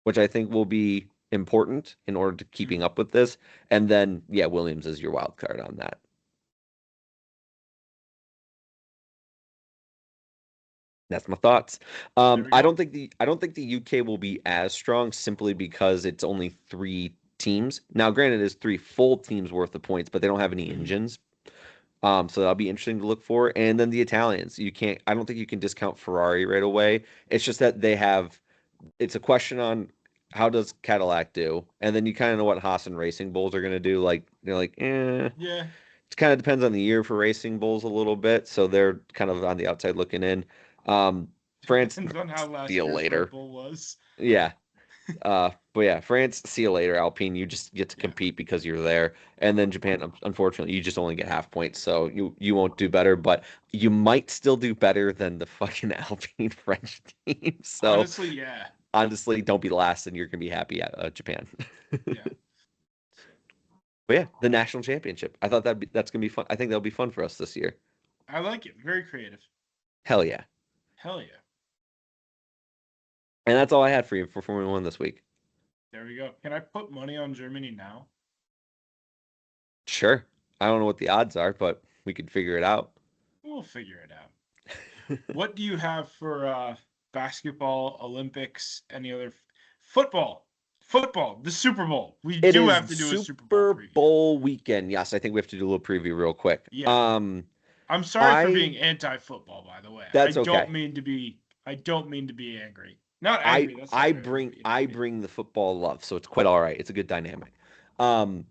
which I think will be important in order to keeping Mhm. up with this. And then yeah, Williams is your wild card on that. That's my thoughts. There we go. I don't think the UK will be as strong simply because it's only three teams. Now, granted, it's three full teams worth of points, but they don't have any Mhm. engines. So that'll be interesting to look for. And then the Italians. I don't think you can discount Ferrari right away. It's just that it's a question on how does Cadillac do? And then you kind of know what Haas and Racing Bulls are going to do. Like, they're like, Yeah. it kind of depends on the year for Racing Bulls a little bit. So they're kind of on the outside looking in. Um, France, Depends on how see last you year's Red later. Bull was. Yeah. But yeah, France, see you later, Alpine. You just get to Yeah. compete because you're there. And then Japan, unfortunately, you just only get half points, so you won't do better, but you might still do better than the fucking Alpine French team. So Honestly, yeah. honestly, don't be last, and you're gonna be happy at Japan. Yeah. But yeah, the national championship. I thought that's gonna be fun. I think that'll be fun for us this year. I like it. Very creative. Hell yeah! Hell yeah. And that's all I had for you for Formula One this week. There we go. Can I put money on Germany now? Sure. I don't know what the odds are, but we could figure it out. We'll figure it out. What do you have for basketball, Olympics, any other football? Football, the Super Bowl. We It do is have to do a Super Bowl Super preview. Bowl weekend. Yes, I think we have to do a little preview real quick. Yeah. I'm sorry for I being anti-football, by the way. That's okay. I don't mean to be angry. Not angry, that's not right. I bring the football love, so it's quite all right. It's a good dynamic. Um,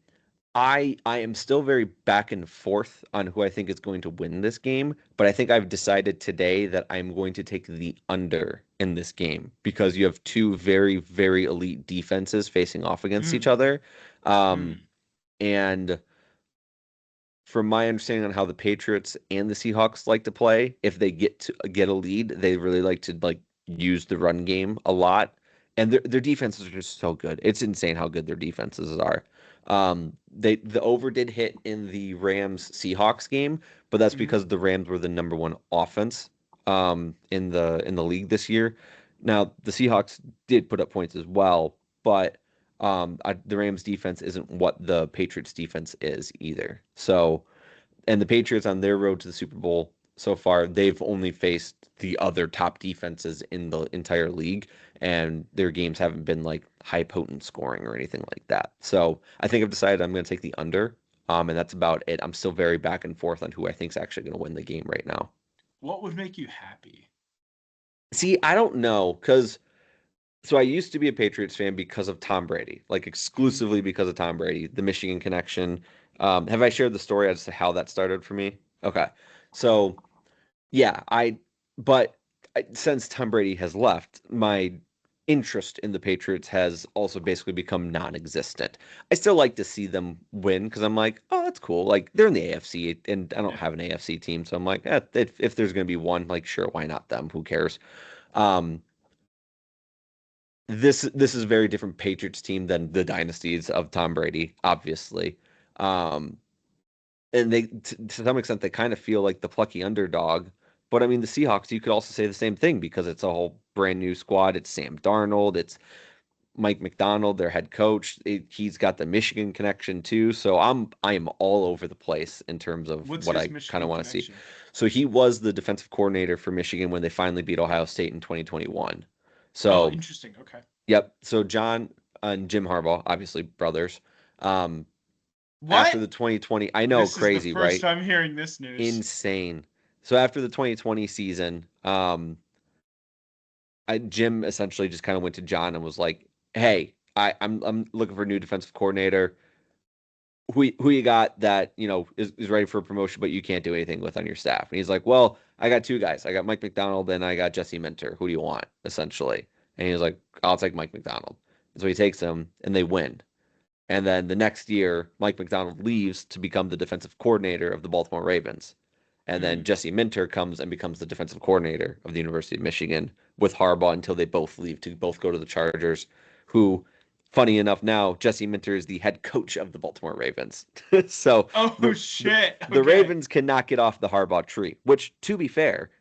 I am still very back and forth on who I think is going to win this game, but I think I've decided today that I'm going to take the under in this game because you have two very, very elite defenses facing off against each Mm, other. Um, mm. and from my understanding on how the Patriots and the Seahawks like to play, if they get a lead, they really like to like use the run game a lot. And their defenses are just so good. It's insane how good their defenses are. The over did hit in the Rams Seahawks game, but that's Mhm. because the Rams were the number one offense in the league this year. Now the Seahawks did put up points as well, but the Rams defense isn't what the Patriots defense is either. So, and the Patriots on their road to the Super Bowl so far, they've only faced the other top defenses in the entire league, and their games haven't been like high potent scoring or anything like that. So I think I've decided I'm going to take the under, and that's about it. I'm still very back and forth on who I think is actually going to win the game right now. What would make you happy? See, I don't know, because so I used to be a Patriots fan because of Tom Brady, like exclusively because of Tom Brady, the Michigan connection. Have I shared the story as to how that started for me? Okay. So yeah, but since Tom Brady has left, my interest in the Patriots has also basically become non-existent. I still like to see them win because I'm like, oh, that's cool. Like they're in the AFC, and I don't Yeah. have an AFC team, so I'm like, if there's gonna be one, like sure, why not them? Who cares? Um, this is a very different Patriots team than the dynasties of Tom Brady, obviously. Um, and to some extent they kind of feel like the plucky underdog. But I mean, the Seahawks, you could also say the same thing because it's a whole brand new squad. It's Sam Darnold, it's Mike McDonald, their head coach. He's got the Michigan connection too. So I am all over the place in terms of What's what his I kind of Michigan want to see. connection? So he was the defensive coordinator for Michigan when they finally beat Ohio State in 2021. Oh, So interesting. Okay. yep. So John and Jim Harbaugh, obviously brothers. Um, What? after the 2020, I know, This is the crazy, first right? time hearing this news. Insane. So after the 2020 season, Jim essentially just kind of went to John and was like, "Hey, I'm looking for a new defensive coordinator. Who you got that is ready for a promotion, but you can't do anything with on your staff?" And he's like, "Well, I got two guys. I got Mike McDonald and I got Jesse Minter. Who do you want?" Essentially, and he was like, "I'll take Mike McDonald." And so he takes him, and they win. And then the next year, Mike McDonald leaves to become the defensive coordinator of the Baltimore Ravens. And then Mm. Jesse Minter comes and becomes the defensive coordinator of the University of Michigan with Harbaugh until they both leave to both go to the Chargers, who, funny enough, now Jesse Minter is the head coach of the Baltimore Ravens. So Oh the, the shit. the Okay. Ravens cannot get off the Harbaugh tree, which, to be fair,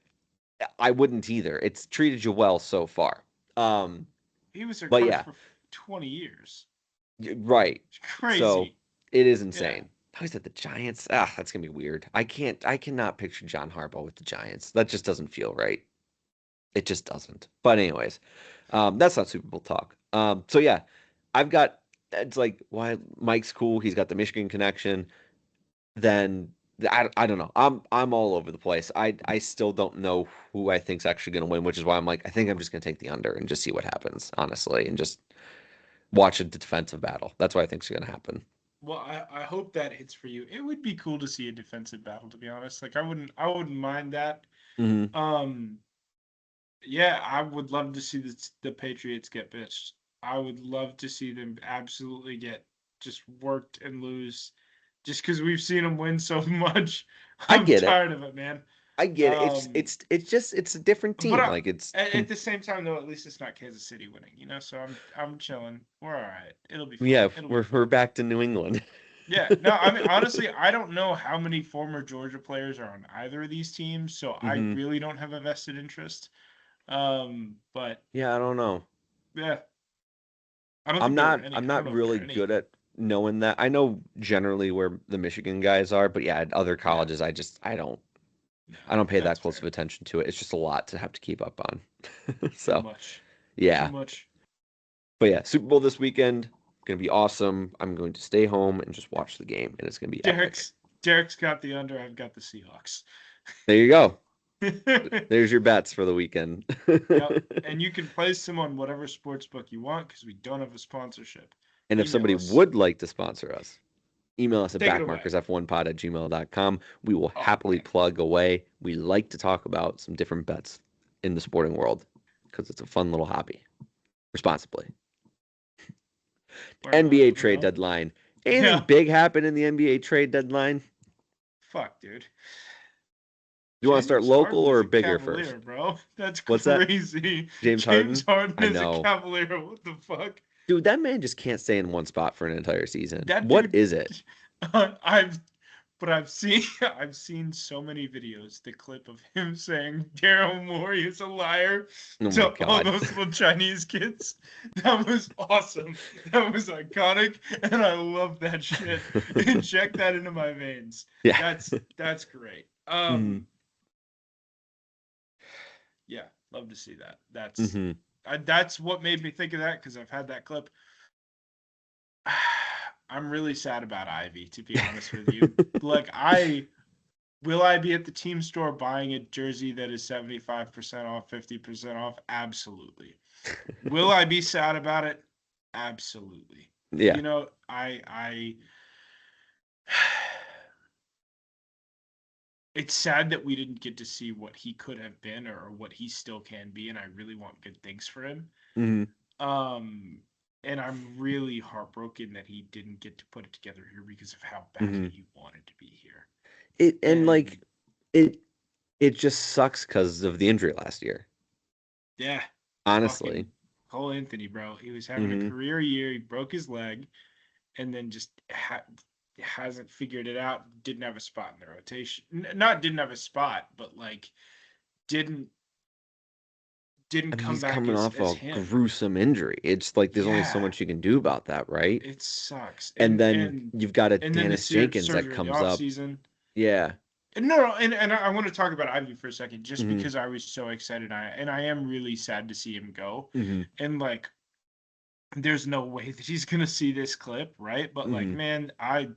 I wouldn't either. It's treated you well so far. Um, He was their but coach yeah, for 20 years. right. It's So crazy. it is Yeah. insane. How is it the Giants? Ah, that's gonna be weird. I cannot picture John Harbaugh with the Giants. That just doesn't feel right. It just doesn't. But anyways, that's not Super Bowl talk. So yeah, I've got it's like why Mike's cool. He's got the Michigan connection. Then I don't know. I'm all over the place. I still don't know who I think's actually gonna win, which is why I'm like I think I'm just gonna take the under and just see what happens, honestly, and just watch a defensive battle. That's what I think's gonna happen. Well, I hope that hits for you. It would be cool to see a defensive battle, to be honest. Like I wouldn't mind that. Hmm. Um, yeah, I would love to see the Patriots get bitched. I would love to see them absolutely get just worked and lose, just because we've seen them win so much. I I'm get it. tired of it, man. I get it. It's Um, it's it's just it's a different but team. Like it's at the same time, though, at least it's not Kansas City winning, you know. So I'm chilling. We're all right. It'll be fun. yeah, It'll be we're fun. back to New England. Yeah, no, I mean honestly, I don't know how many former Georgia players are on either of these teams, so I Hmm. really don't have a vested interest. But Yeah, I don't know. yeah, I don't think there are any. I'm I don't not know if there really are any. good at knowing that. I know generally where the Michigan guys are, but yeah, at other Yeah, colleges no, I don't pay that's that close of fair. attention to it. It's just a lot to have to keep up on. Too So, much, too yeah. much. But yeah, Super Bowl this weekend, gonna be awesome. I'm going to stay home and just watch the game, and it's gonna be epic. Derek's Derek's got the under. I've got the Seahawks. There you go. There's your bets for the weekend. Yep, and you can place them on whatever sports book you want because we don't have a sponsorship. And if Email somebody us. would like to sponsor us, email us at Take it away. backmarkersf1pod@gmail.com. We will Oh happily man, plug away. We like to talk about some different bets in the sporting world because it's a fun little hobby. Responsibly. where do I NBA put it trade up? deadline. Anything Yeah, big happen in the NBA trade deadline? fuck, dude. Do you want to start James local Harden is or a bigger Cavalier, first? bro. That's What's that? crazy. James James Harden? Harden I is a know. Cavalier. What the fuck? Dude, that man just can't stay in one spot for an entire season. That What dude. is it? I've I've seen I've seen so many videos. The clip of him saying Daryl Morey is a liar Oh my to all God. those little Chinese kids. That was awesome. That was iconic, and I love that shit. Inject that into my veins. Yeah. That's great. Mhm. Yeah, love to see that. Hmm. That's what made me think of that because I've had that clip. I'm really sad about Ivy, to be honest with you. Like, will I be at the team store buying a jersey that is 75% off, 50% off? Absolutely. Will I be sad about it? Absolutely. Yeah. I it's sad that we didn't get to see what he could have been or what he still can be, and I really want good things for him. Hmm. Um, and I'm really heartbroken that he didn't get to put it together here because of how badly Hmm. he wanted to be here. And And like it it just sucks because of the injury last year. yeah, Honestly. fucking Cole Anthony, bro. He was having a Hmm. career year. He broke his leg, and then just hasn't figured it out. Didn't have a spot in the rotation. Not didn't have a spot, but like didn't I mean, come he's back coming off as a him. gruesome injury. It's like there's only so Yeah, much you can do about that, right? it sucks. And then And you've got a and then the Dennis Jenkins that surgery in the comes off up. season. Yeah. And no, and I want to talk about Ivy for a second, just Hmm. because I was so excited. I am really sad to see him go, Hmm. and like, there's no way that he's gonna see this clip, right? But like, Hmm. man, I'm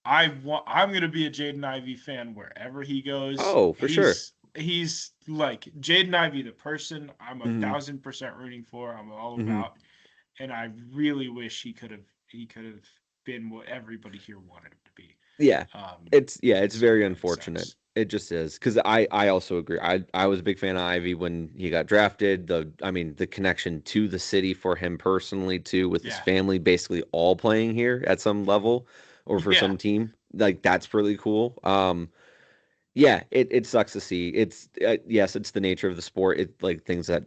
gonna be a Jaden Ivey fan wherever he goes. Oh, for sure. He's like Jaden Ivey, the person. I'm a Hmm. 1000% rooting for. I'm all Hmm. about, and I really wish he could have been what everybody here wanted him to be. Yeah. Um, It's so very yeah, it unfortunate. sucks. It just is because I also agree. I was a big fan of Ivy when he got drafted. I mean the connection to the city for him personally too, with his Yeah, family basically all playing here at some level or for yeah, some team. Like that's pretty cool. Yeah, it sucks to see. It's yes, it's the nature of the sport. It like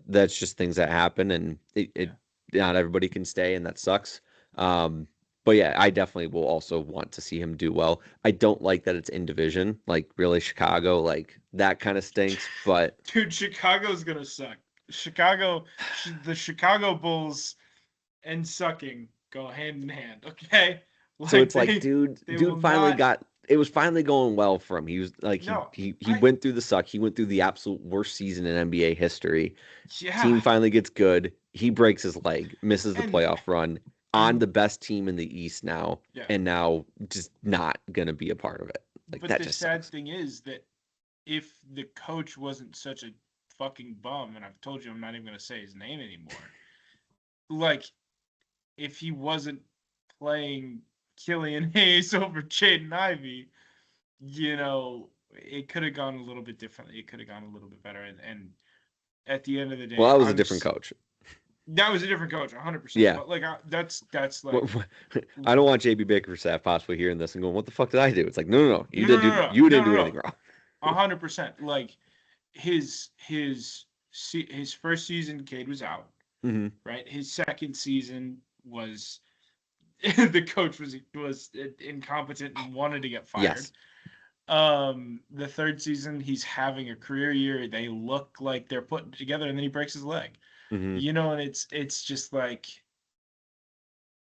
that's just things that happen, and it yeah. not everybody can stay, and that sucks. Um, but yeah, I definitely will also want to see him do well. I don't like that it's in division, like really Chicago, like that kind of stinks. But Dude, Chicago's gonna suck. The Chicago Bulls and sucking go hand in hand. Okay, so like it's like, they will dude finally not. got it was finally going well for him. He was like No, he I went through the suck. He went through the absolute worst season in NBA history. yeah, Team finally gets good. He breaks his leg, misses the and playoff run on and the best team in the East now, yeah. and now just not gonna be a part of it. Like But that the just sad sucks. thing is that if the coach wasn't such a fucking bum, and I've told you I'm not even gonna say his name anymore. Like, if he wasn't playing Killian Hayes over Jaden Ivey, it could have gone a little bit differently. It could have gone a little bit better. And at the end of the Well, day, that was a different coach. that was a different coach, 100%. Yeah. But like, that's like, I don't want JB Bickerstaff possibly hearing this and going, "What the fuck did I do?" It's like, no, no, no, no, no, no, no, you no, didn't no, do no, anything wrong. 100%. Like his first season, Cade was out, Hmm. right? His second season was the coach was incompetent and wanted to get fired. Yes. The third season, he's having a career year. They look like they're putting it together, and then he breaks his leg. Hmm. And it's just like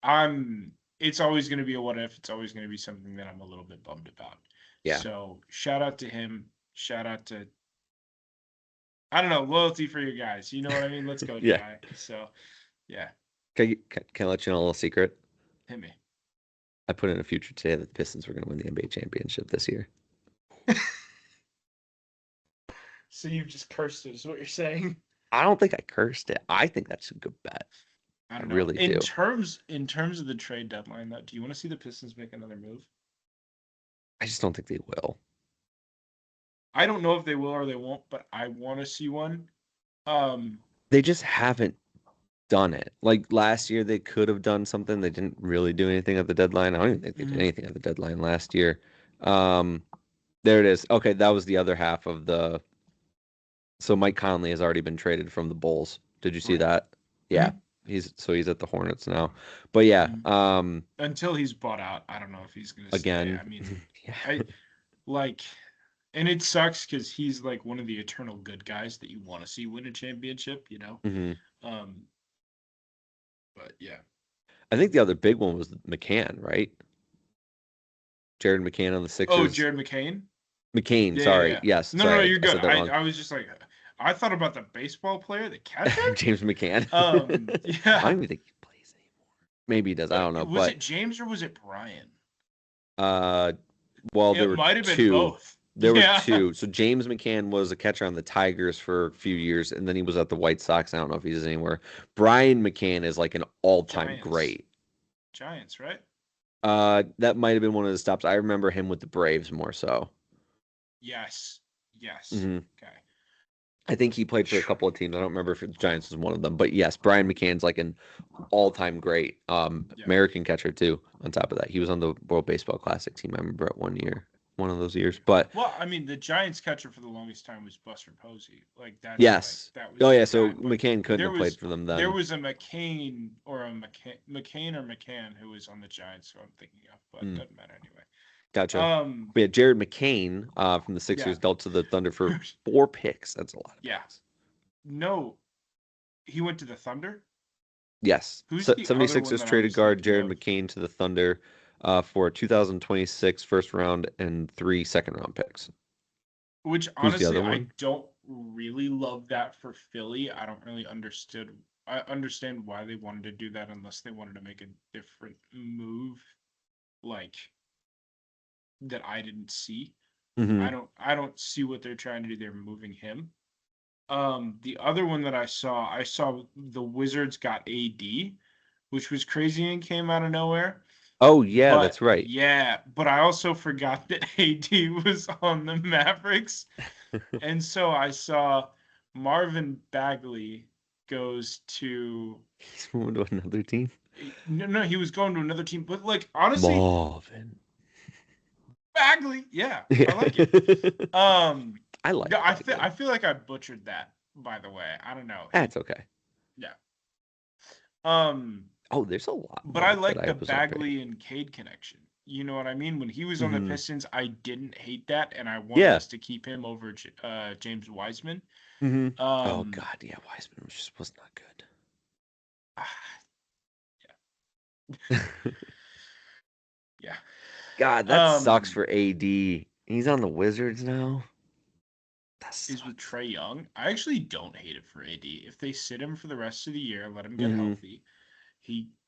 I'm. It's always going to be a what if. It's always going to be something that I'm a little bit bummed about. Yeah. So shout out to him. Shout out to I don't know loyalty for your guys. You know what I mean? Let's go, Yeah. Jai. So yeah, Can I let you know a little secret? hit me. I put in a future today that the Pistons were going to win the NBA championship this year. So you've just cursed it, is what you're saying? I don't think I cursed it. I think that's a good bet. I I don't know. really In do. terms in terms of the trade deadline, though, do you want to see the Pistons make another move? I just don't think they will. I don't know if they will or they won't, but I want to see one. Um, They just haven't done it. Like last year, they could have done something. They didn't really do anything at the deadline. I don't even think they did mhm. anything at the deadline last year. Um, there it is. Okay, that was the other half of the. So Mike Conley has already been traded from the Bulls. Did you see Right. that? Yeah, Mhm. he's at the Hornets now. But yeah, Mhm. Until he's bought out, I don't know if he's going to stay. again, I mean, yeah. I like, and it sucks because he's like one of the eternal good guys that you want to see win a championship. Hmm. Um, but yeah. I think the other big one was McCann, right? Jared McCann on the Oh, Sixers. Jared McCain. McCain, Yeah, yeah, sorry. yeah. Yes, No, no, sorry, no, you're I good. said that I wrong. I was just like, I thought about the baseball player, the catcher. James McCann. I Yeah. don't even think he plays anymore. Maybe he does. I don't know. Was But it James or was it Brian? well, there It were might have been two. both. There were Yeah. two. So James McCann was a catcher on the Tigers for a few years, and then he was at the White Sox. I don't know if he's anywhere. Brian McCann is like an all-time Giants. great. Giants, right? That might have been one of the stops. I remember him with the Braves more so. Yes. Yes. hmm Okay. I think he played for a couple of teams. I don't remember if the Giants was one of them, but yes, Brian McCann's like an all-time great Yeah. American catcher too. On top of that, he was on the World Baseball Classic team. I remember at one of those years. But Well, I mean, the Giants catcher for the longest time was Buster Posey. Like that's yes, that was oh yeah. the So guy. But McCann couldn't there have played was for them there then. was a McCain or a McCann who was on the Giants, who I'm thinking of, but it doesn't matter anyway. Gotcha. But yeah, Jared McCain from the Sixers Yeah. dealt to the Thunder for 4 picks. That's a lot of Yeah. picks. No, he went to the Thunder. Yes. Who's the other one 76ers that I traded was guard thinking Jared of? McCain to the Thunder for 2026 first round and 3 second round picks. Which Who's the honestly, other I one? don't really love that for Philly. I don't really I understand why they wanted to do that unless they wanted to make a different move, like that I didn't see. Mhm. I don't see what they're trying to do. They're moving him. The other one that I saw the Wizards got AD, which was crazy and came out of nowhere. Oh yeah, But that's right. yeah, but I also forgot that AD was on the Mavericks. And so I saw Marvin Bagley goes to He's moving to another team. no, he was going to another team. But like honestly, Marvin. Bagley, yeah, I like it. I like No, Bagley. I feel like I butchered that, by the way. I don't know. That's okay. Yeah. Oh, there's a lot But more I that like I the was not paying. Bagley and Cade connection. You know what I mean? When he was on the Mhm. Pistons, I didn't hate that, and I wanted Yeah. us to keep him over James Wiseman. Oh God, yeah, Wiseman was not good. Yeah. God, that sucks for AD. He's on the Wizards now. That Is with sucks. Trey Young. I actually don't hate it for AD. If they sit him for the rest of the year, let him get Mhm. healthy.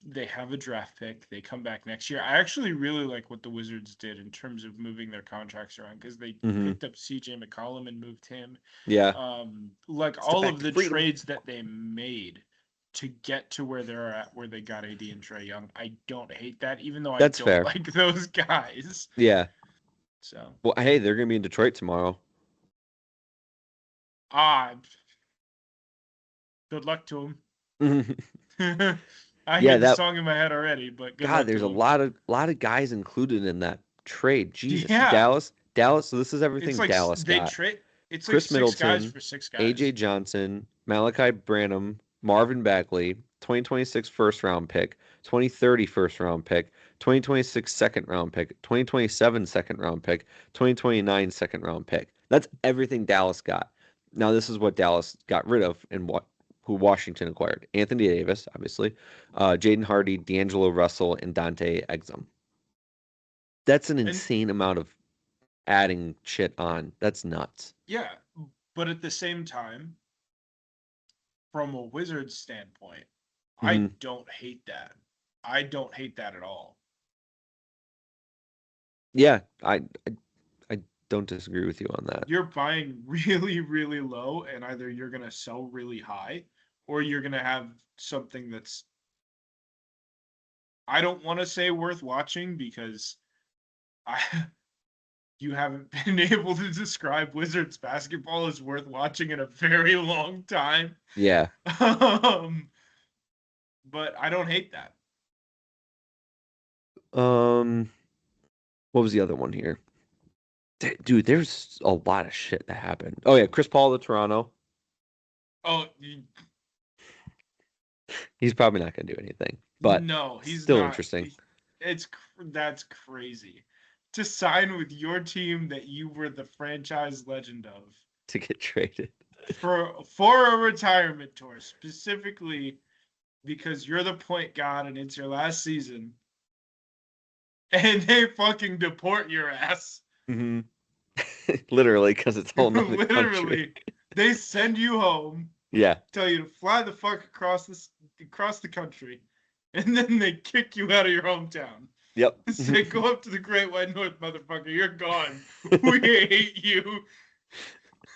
They have a draft pick. They come back next year. I actually really like what the Wizards did in terms of moving their contracts around because they Mhm. picked up CJ McCollum and moved him. Yeah. Like Step all back of to the freedom. trades that they made to get to where they're at, where they got AD and Trey Young. I don't hate that, even though I That's don't fair. like those guys. Yeah. So Well, hey, they're gonna be in Detroit tomorrow. Good luck to them. Yeah, I hear the that song in my head already, but good God, luck there's to a them. lot of guys included in that trade. Jesus. Yeah. Dallas. So this is everything It's like Dallas they got. trade. It's like Chris 6 guys Middleton, for 6 guys. AJ Johnson, Malachi Branham, Marvin Bagley, 2026 first round pick, 2030 first round pick, 2026 second round pick, 2027 second round pick, 2029 second round pick. That's everything Dallas got. Now this is what Dallas got rid of and who Washington acquired. Anthony Davis, obviously, Jaden Hardy, D'Angelo Russell, and Dante Exum. That's an And insane amount of adding shit on. That's nuts. yeah, but at the same time, from a Wizards standpoint, I Mhm. don't hate that. I don't hate that at all. Yeah, I don't disagree with you on that. You're buying really, really low, and either you're gonna sell really high, or you're gonna have something that's I don't want to say worth watching because I you haven't been able to describe Wizards basketball as worth watching in a very long time. Yeah. But I don't hate that. What was the other one here? Dude, there's a lot of shit that happened. Oh yeah, Chris Paul to Toronto. Oh, He's probably not gonna do anything, but no, he's still not. interesting That's crazy to sign with your team that you were the franchise legend of to get traded. for a retirement tour, specifically because you're the point guard and it's your last season, and they fucking deport your ass. Mm-hmm. Literally, because it's a whole nother Literally. country. They send you home, Yeah. tell you to fly the fuck across the country, and then they kick you out of your hometown. Yep. Say, go up to the Great White North, motherfucker. You're gone. We hate you.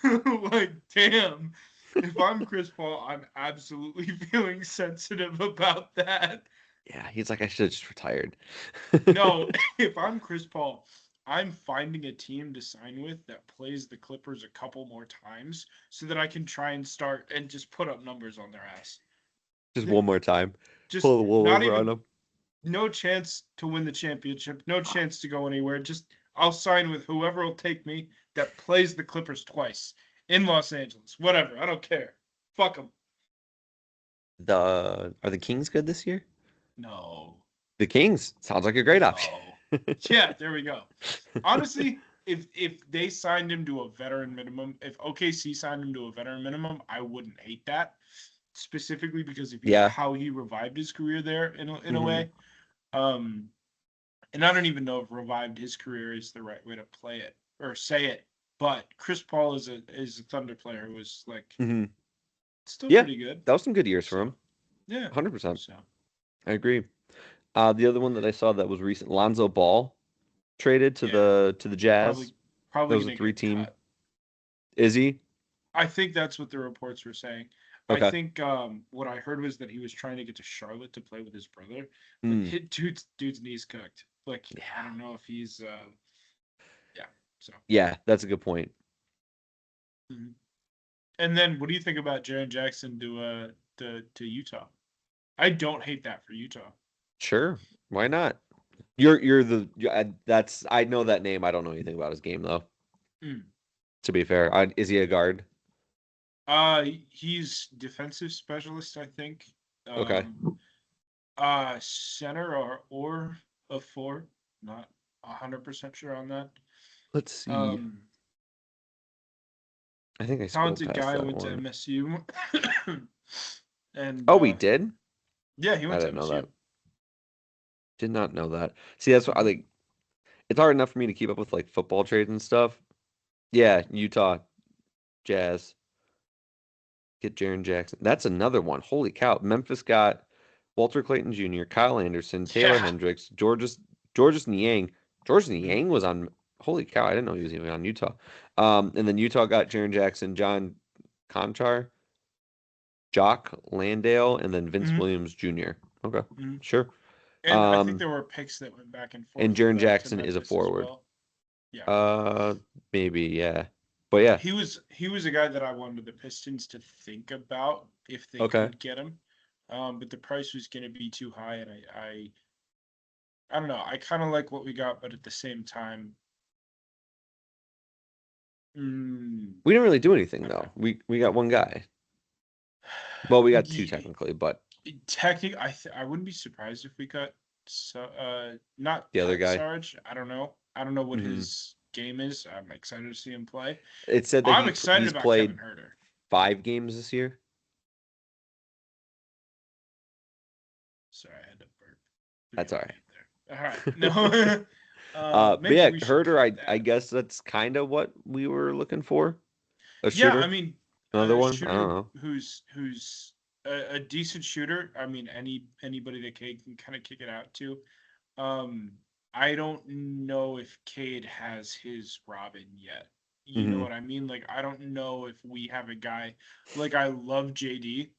Like, damn. If I'm Chris Paul, I'm absolutely feeling sensitive about that. Yeah, he's like, I should have just retired. No, if I'm Chris Paul, I'm finding a team to sign with that plays the Clippers a couple more times so that I can try and start and just put up numbers on their ass. Just one more time. Just Pull the wool not over on even him. no chance to win the championship, no chance to go anywhere. Just I'll sign with whoever will take me that plays the Clippers twice in Los Angeles. Whatever, I don't care. Fuck them. Are the Kings good this year? No. The Kings sounds like a great option. No. Yeah, there we go. Honestly, if they signed him to a veteran minimum, if OKC signed him to a veteran minimum, I wouldn't hate that. Specifically because of Yeah. how he revived his career there in a Mhm. way. And I don't even know if revived his career is the right way to play it or say it. But Chris Paul is a Thunder player who was like Mhm. still Yeah, pretty good. that was some good years for So him. yeah, 100%. so I agree. The other one that I saw that was recent, Lonzo Ball traded to yeah, the Jazz. That probably was a gonna get 3-team. cut. Is he? I think that's what the reports were saying. I Okay. think what I heard was that he was trying to get to Charlotte to play with his brother, but Mm. dude's knees cooked. Like I Yeah. don't know if he's yeah. So Yeah, that's a good point. mhm. And then what do you think about Jaren Jackson to Utah? I don't hate that for Utah. Sure. Why not? That's I know that name. I don't know anything about his game though. Mm. To be fair, is he a guard? He's defensive specialist, I think. Okay. Center or a four. Not 100% sure on that. Let's see. Um, I think I scrolled Talented past guy that went to one. MSU, and Oh, we did? yeah, he I went to didn't know MSU. that. Did not know that. See, that's what I Mhm. like. It's hard enough for me to keep up with like football trades and stuff. Yeah, Utah Jazz get Jaren Jackson. That's another one. Holy cow! Memphis got Walter Clayton Jr., Kyle Anderson, Taylor Yeah. Hendricks, Georges Niang. Georges Mhm. Niang was on. Holy cow! I didn't know he was even on Utah. And then Utah got Jaren Jackson, John Conchar, Jock Landale, and then Vince Mhm. Williams Jr. Okay, Mhm. sure. And I think Um, there were picks that went back and and forth Jaren to Jackson is a Memphis as forward. well. Yeah. Maybe, yeah. But yeah, He was a guy that I wanted the Pistons to think about if they okay. could get him. But the price was going to be too high, and I don't know. I kind of like what we got, but at the same time, mm, We didn't really do anything I don't know. though. We got one guy. Well, we got two Ye- technically, but Technically, I wouldn't be surprised if we cut not the other cut guy. Sarge. I don't know. I don't know what Hmm. his game is. I'm excited to see him play. It said that I'm excited he's about Kevin played Herter. 5 games this year. Sorry, I had to burp. That's Forgive all me right. there. All right, no. But Maybe yeah, we should Herder. cut I that. guess that's kind of what we were looking for. A Yeah, I shooter, mean, another a one. I don't shooter know. who's a decent shooter. I mean, anybody that Cade can kind of kick it out to. Um, I don't know if Cade has his Robin yet. You know Hmm. what I mean? Like, I don't know if we have a guy like I love JD.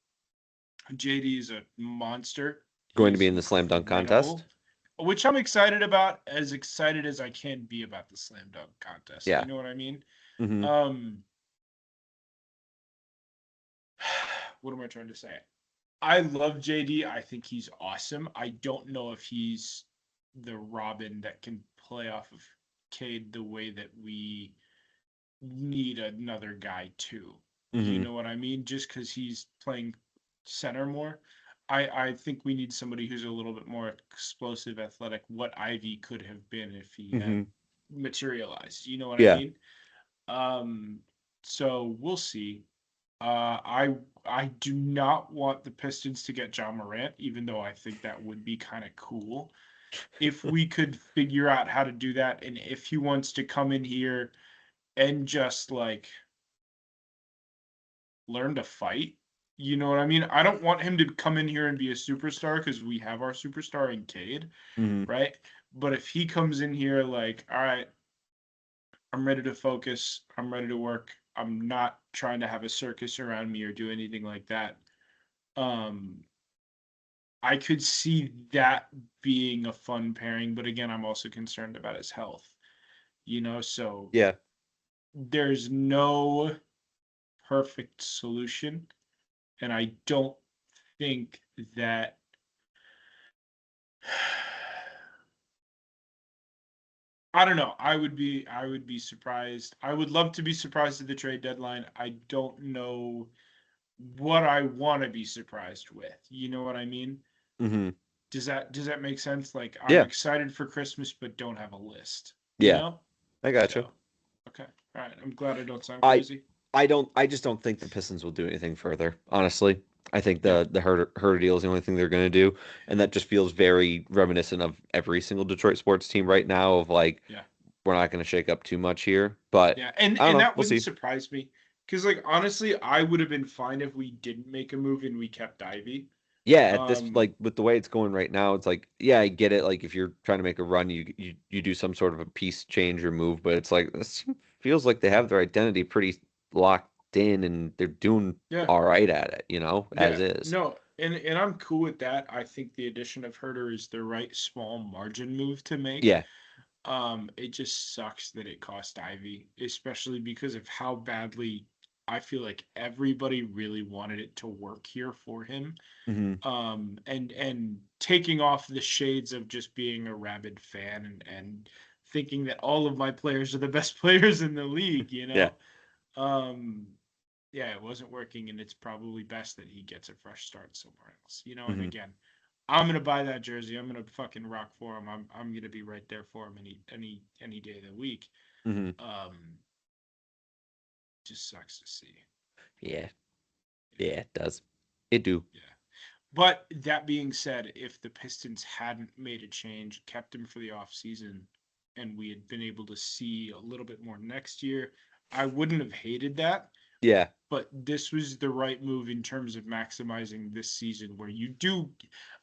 JD is a monster. Going to be He's in the slam dunk contest. incredible, which I'm excited about. As excited as I can be about the slam dunk contest. You Yeah. know what I mean? Hmm. Um, what am I trying to say? I love JD. I think he's awesome. I don't know if he's the Robin that can play off of Cade the way that we need another guy too. You Hmm. know what I mean? Just because he's playing center more. I think we need somebody who's a little bit more explosive, athletic, what Ivy could have been if he had Hmm. materialized. You know what I Yeah. mean? Um, so we'll see. I do not want the Pistons to get John Morant, even though I think that would be kind of cool. If we could figure out how to do that, and if he wants to come in here and just like learn to fight. You know what I mean? I don't want him to come in here and be a superstar because we have our superstar in Cade, Hmm. right? But if he comes in here like, all right, I'm ready to focus, I'm ready to work, I'm not trying to have a circus around me or do anything like that. Um, I could see that being a fun pairing, but again, I'm also concerned about his health. So Yeah. there's no perfect solution, and I don't think that I don't know. I would be surprised. I would love to be surprised at the trade deadline. I don't know what I want to be surprised with. You know what I mean? Hmm. Does that make sense? Like I'm Yeah. excited for Christmas but don't have a list, you Yeah. know? I got you. So, okay. All right. I'm glad I don't sound I crazy. I just don't think the Pistons will do anything further. Honestly, I think Yeah. the Herter deal is the only thing they're going to do, and that just feels very reminiscent of every single Detroit sports team right now. Of like, Yeah. we're not going to shake up too much here, but Yeah. And I don't and know. that We'll wouldn't see. surprise me cuz like honestly, I would have been fine if we didn't make a move and we kept Ivy. Yeah, at this Um like with the way it's going right now, it's like yeah, I get it. Like if you're trying to make a run, you do some sort of a piece change or move, but it's like this feels like they have their identity pretty locked in, and they're doing yeah. all right at it, as Yeah. is. No. And I'm cool with that. I think the addition of Herder is the right small margin move to make. Yeah. It just sucks that it cost Ivy, especially because of how badly I feel like everybody really wanted it to work here for him. Hmm. And taking off the shades of just being a rabid fan and thinking that all of my players are the best players in the league, Yeah. Um, yeah, it wasn't working, and it's probably best that he gets a fresh start somewhere else, And Hmm. again, I'm gonna buy that jersey. I'm gonna fucking rock for him. I'm gonna be right there for him any day of the week. Hmm. Um, just sucks to see. Yeah. Yeah, Yeah, it does. It do. yeah. But that being said, if the Pistons hadn't made a change, kept him for the off season, and we had been able to see a little bit more next year, I wouldn't have hated that. Yeah. But this was the right move in terms of maximizing this season where you do.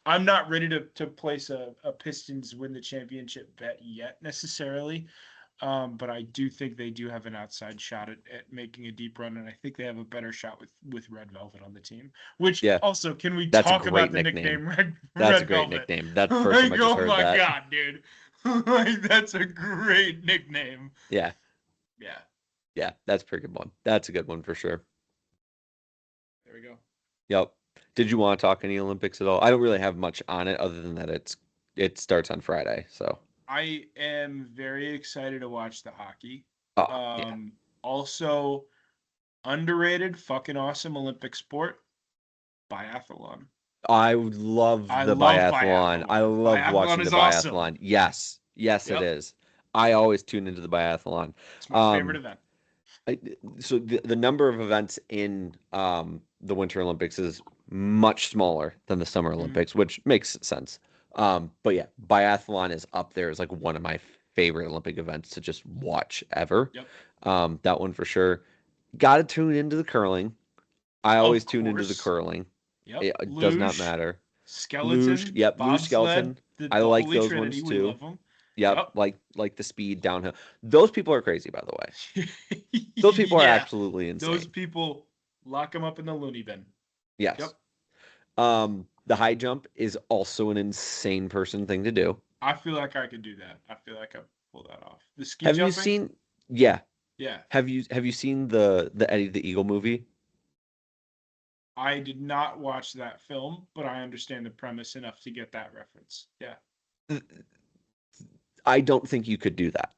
I'm not ready to place a Pistons win the championship bet yet necessarily. But I do think they do have an outside shot at making a deep run, and I think they have a better shot with Red Velvet on the team. Which Yeah. also, can we That's a talk about great the nickname. nickname Red That's a Red great Velvet? nickname. That's the first time Like, I just oh heard my that. god, dude! Like, that's a great nickname. Yeah. Yeah, Yeah. That's a pretty good one. That's a good one for sure. there we go. Yep. Did you want to talk any Olympics at all? I don't really have much on it other than that it starts on Friday. So, I am very excited to watch the hockey. oh, yeah. Um, Also underrated, fucking awesome Olympic sport, biathlon. I would love I the love biathlon. I biathlon. love Biathlon watching the is awesome. biathlon. Yes. Yes, it Yep, is. I always tune into the biathlon. it's my favorite Um, event. I, so the number of events in the Winter Olympics is much smaller than the Summer Mhm. Olympics, which makes sense. But yeah, biathlon is up there as like one of my favorite Olympic events to just watch ever. Yep, That one for sure. Got to tune into the curling. I always of tune into the course. curling. Yep, It does not luge, matter. Luge, skeleton, yep, luge bobsled, skeleton. the I the like holy those trinity. ones We too. love them. Yep, Yep. like the speed downhill. Those people are crazy, by the way. Those people are Yeah, absolutely those insane. people lock them up in the loony bin. Yes. Yep. The high jump is also an insane person thing to do. I feel like I could do that. I feel like I pull that off. The ski Have you jumping, seen? Yeah. yeah. Have you seen the Eddie the Eagle movie? I did not watch that film, but I understand the premise enough to get that reference. Yeah. I don't think you could do that.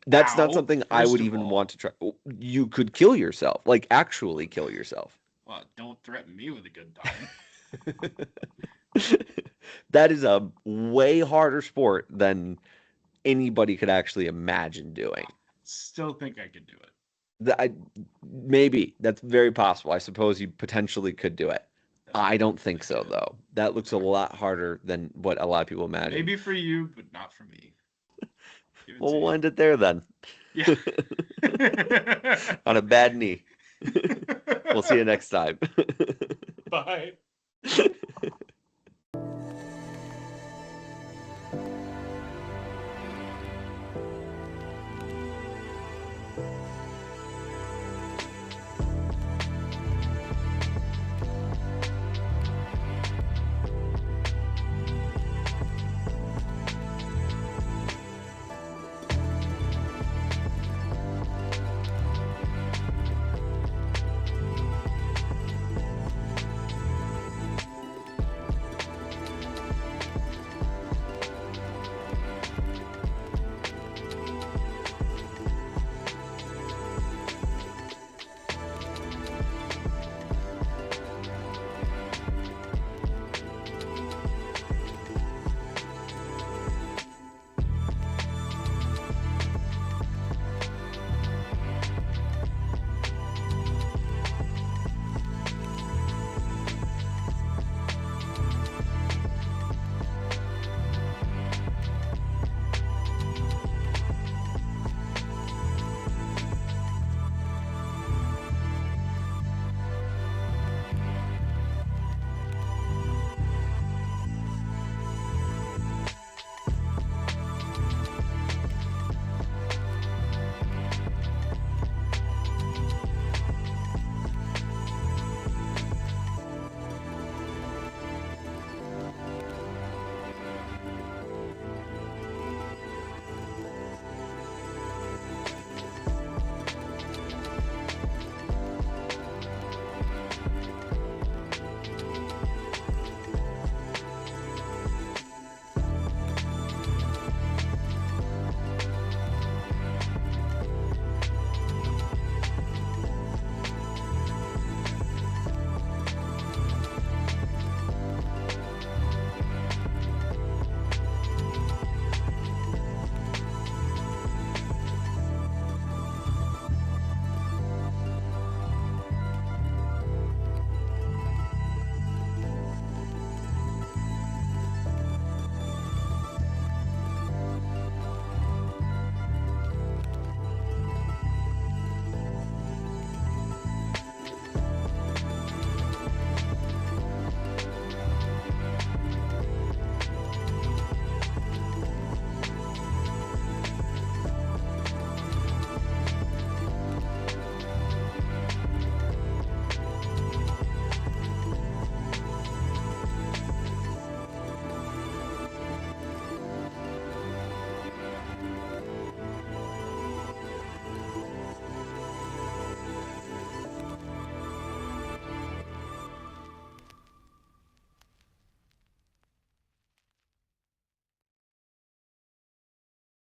That's not How? something I First would of even all, want to try. You could kill yourself, like actually kill yourself. well, don't threaten me with a good time. That is a way harder sport than anybody could actually imagine I doing. still think I could do it. Maybe that's very possible. I suppose you potentially could do it. Doesn't I look don't think so, legit. though. That looks a All right. lot harder than what a lot of people imagine. Maybe for you, but not for me. Give it Well, to we'll you. end it there then. Yeah. On a bad knee. We'll see you next time. Bye.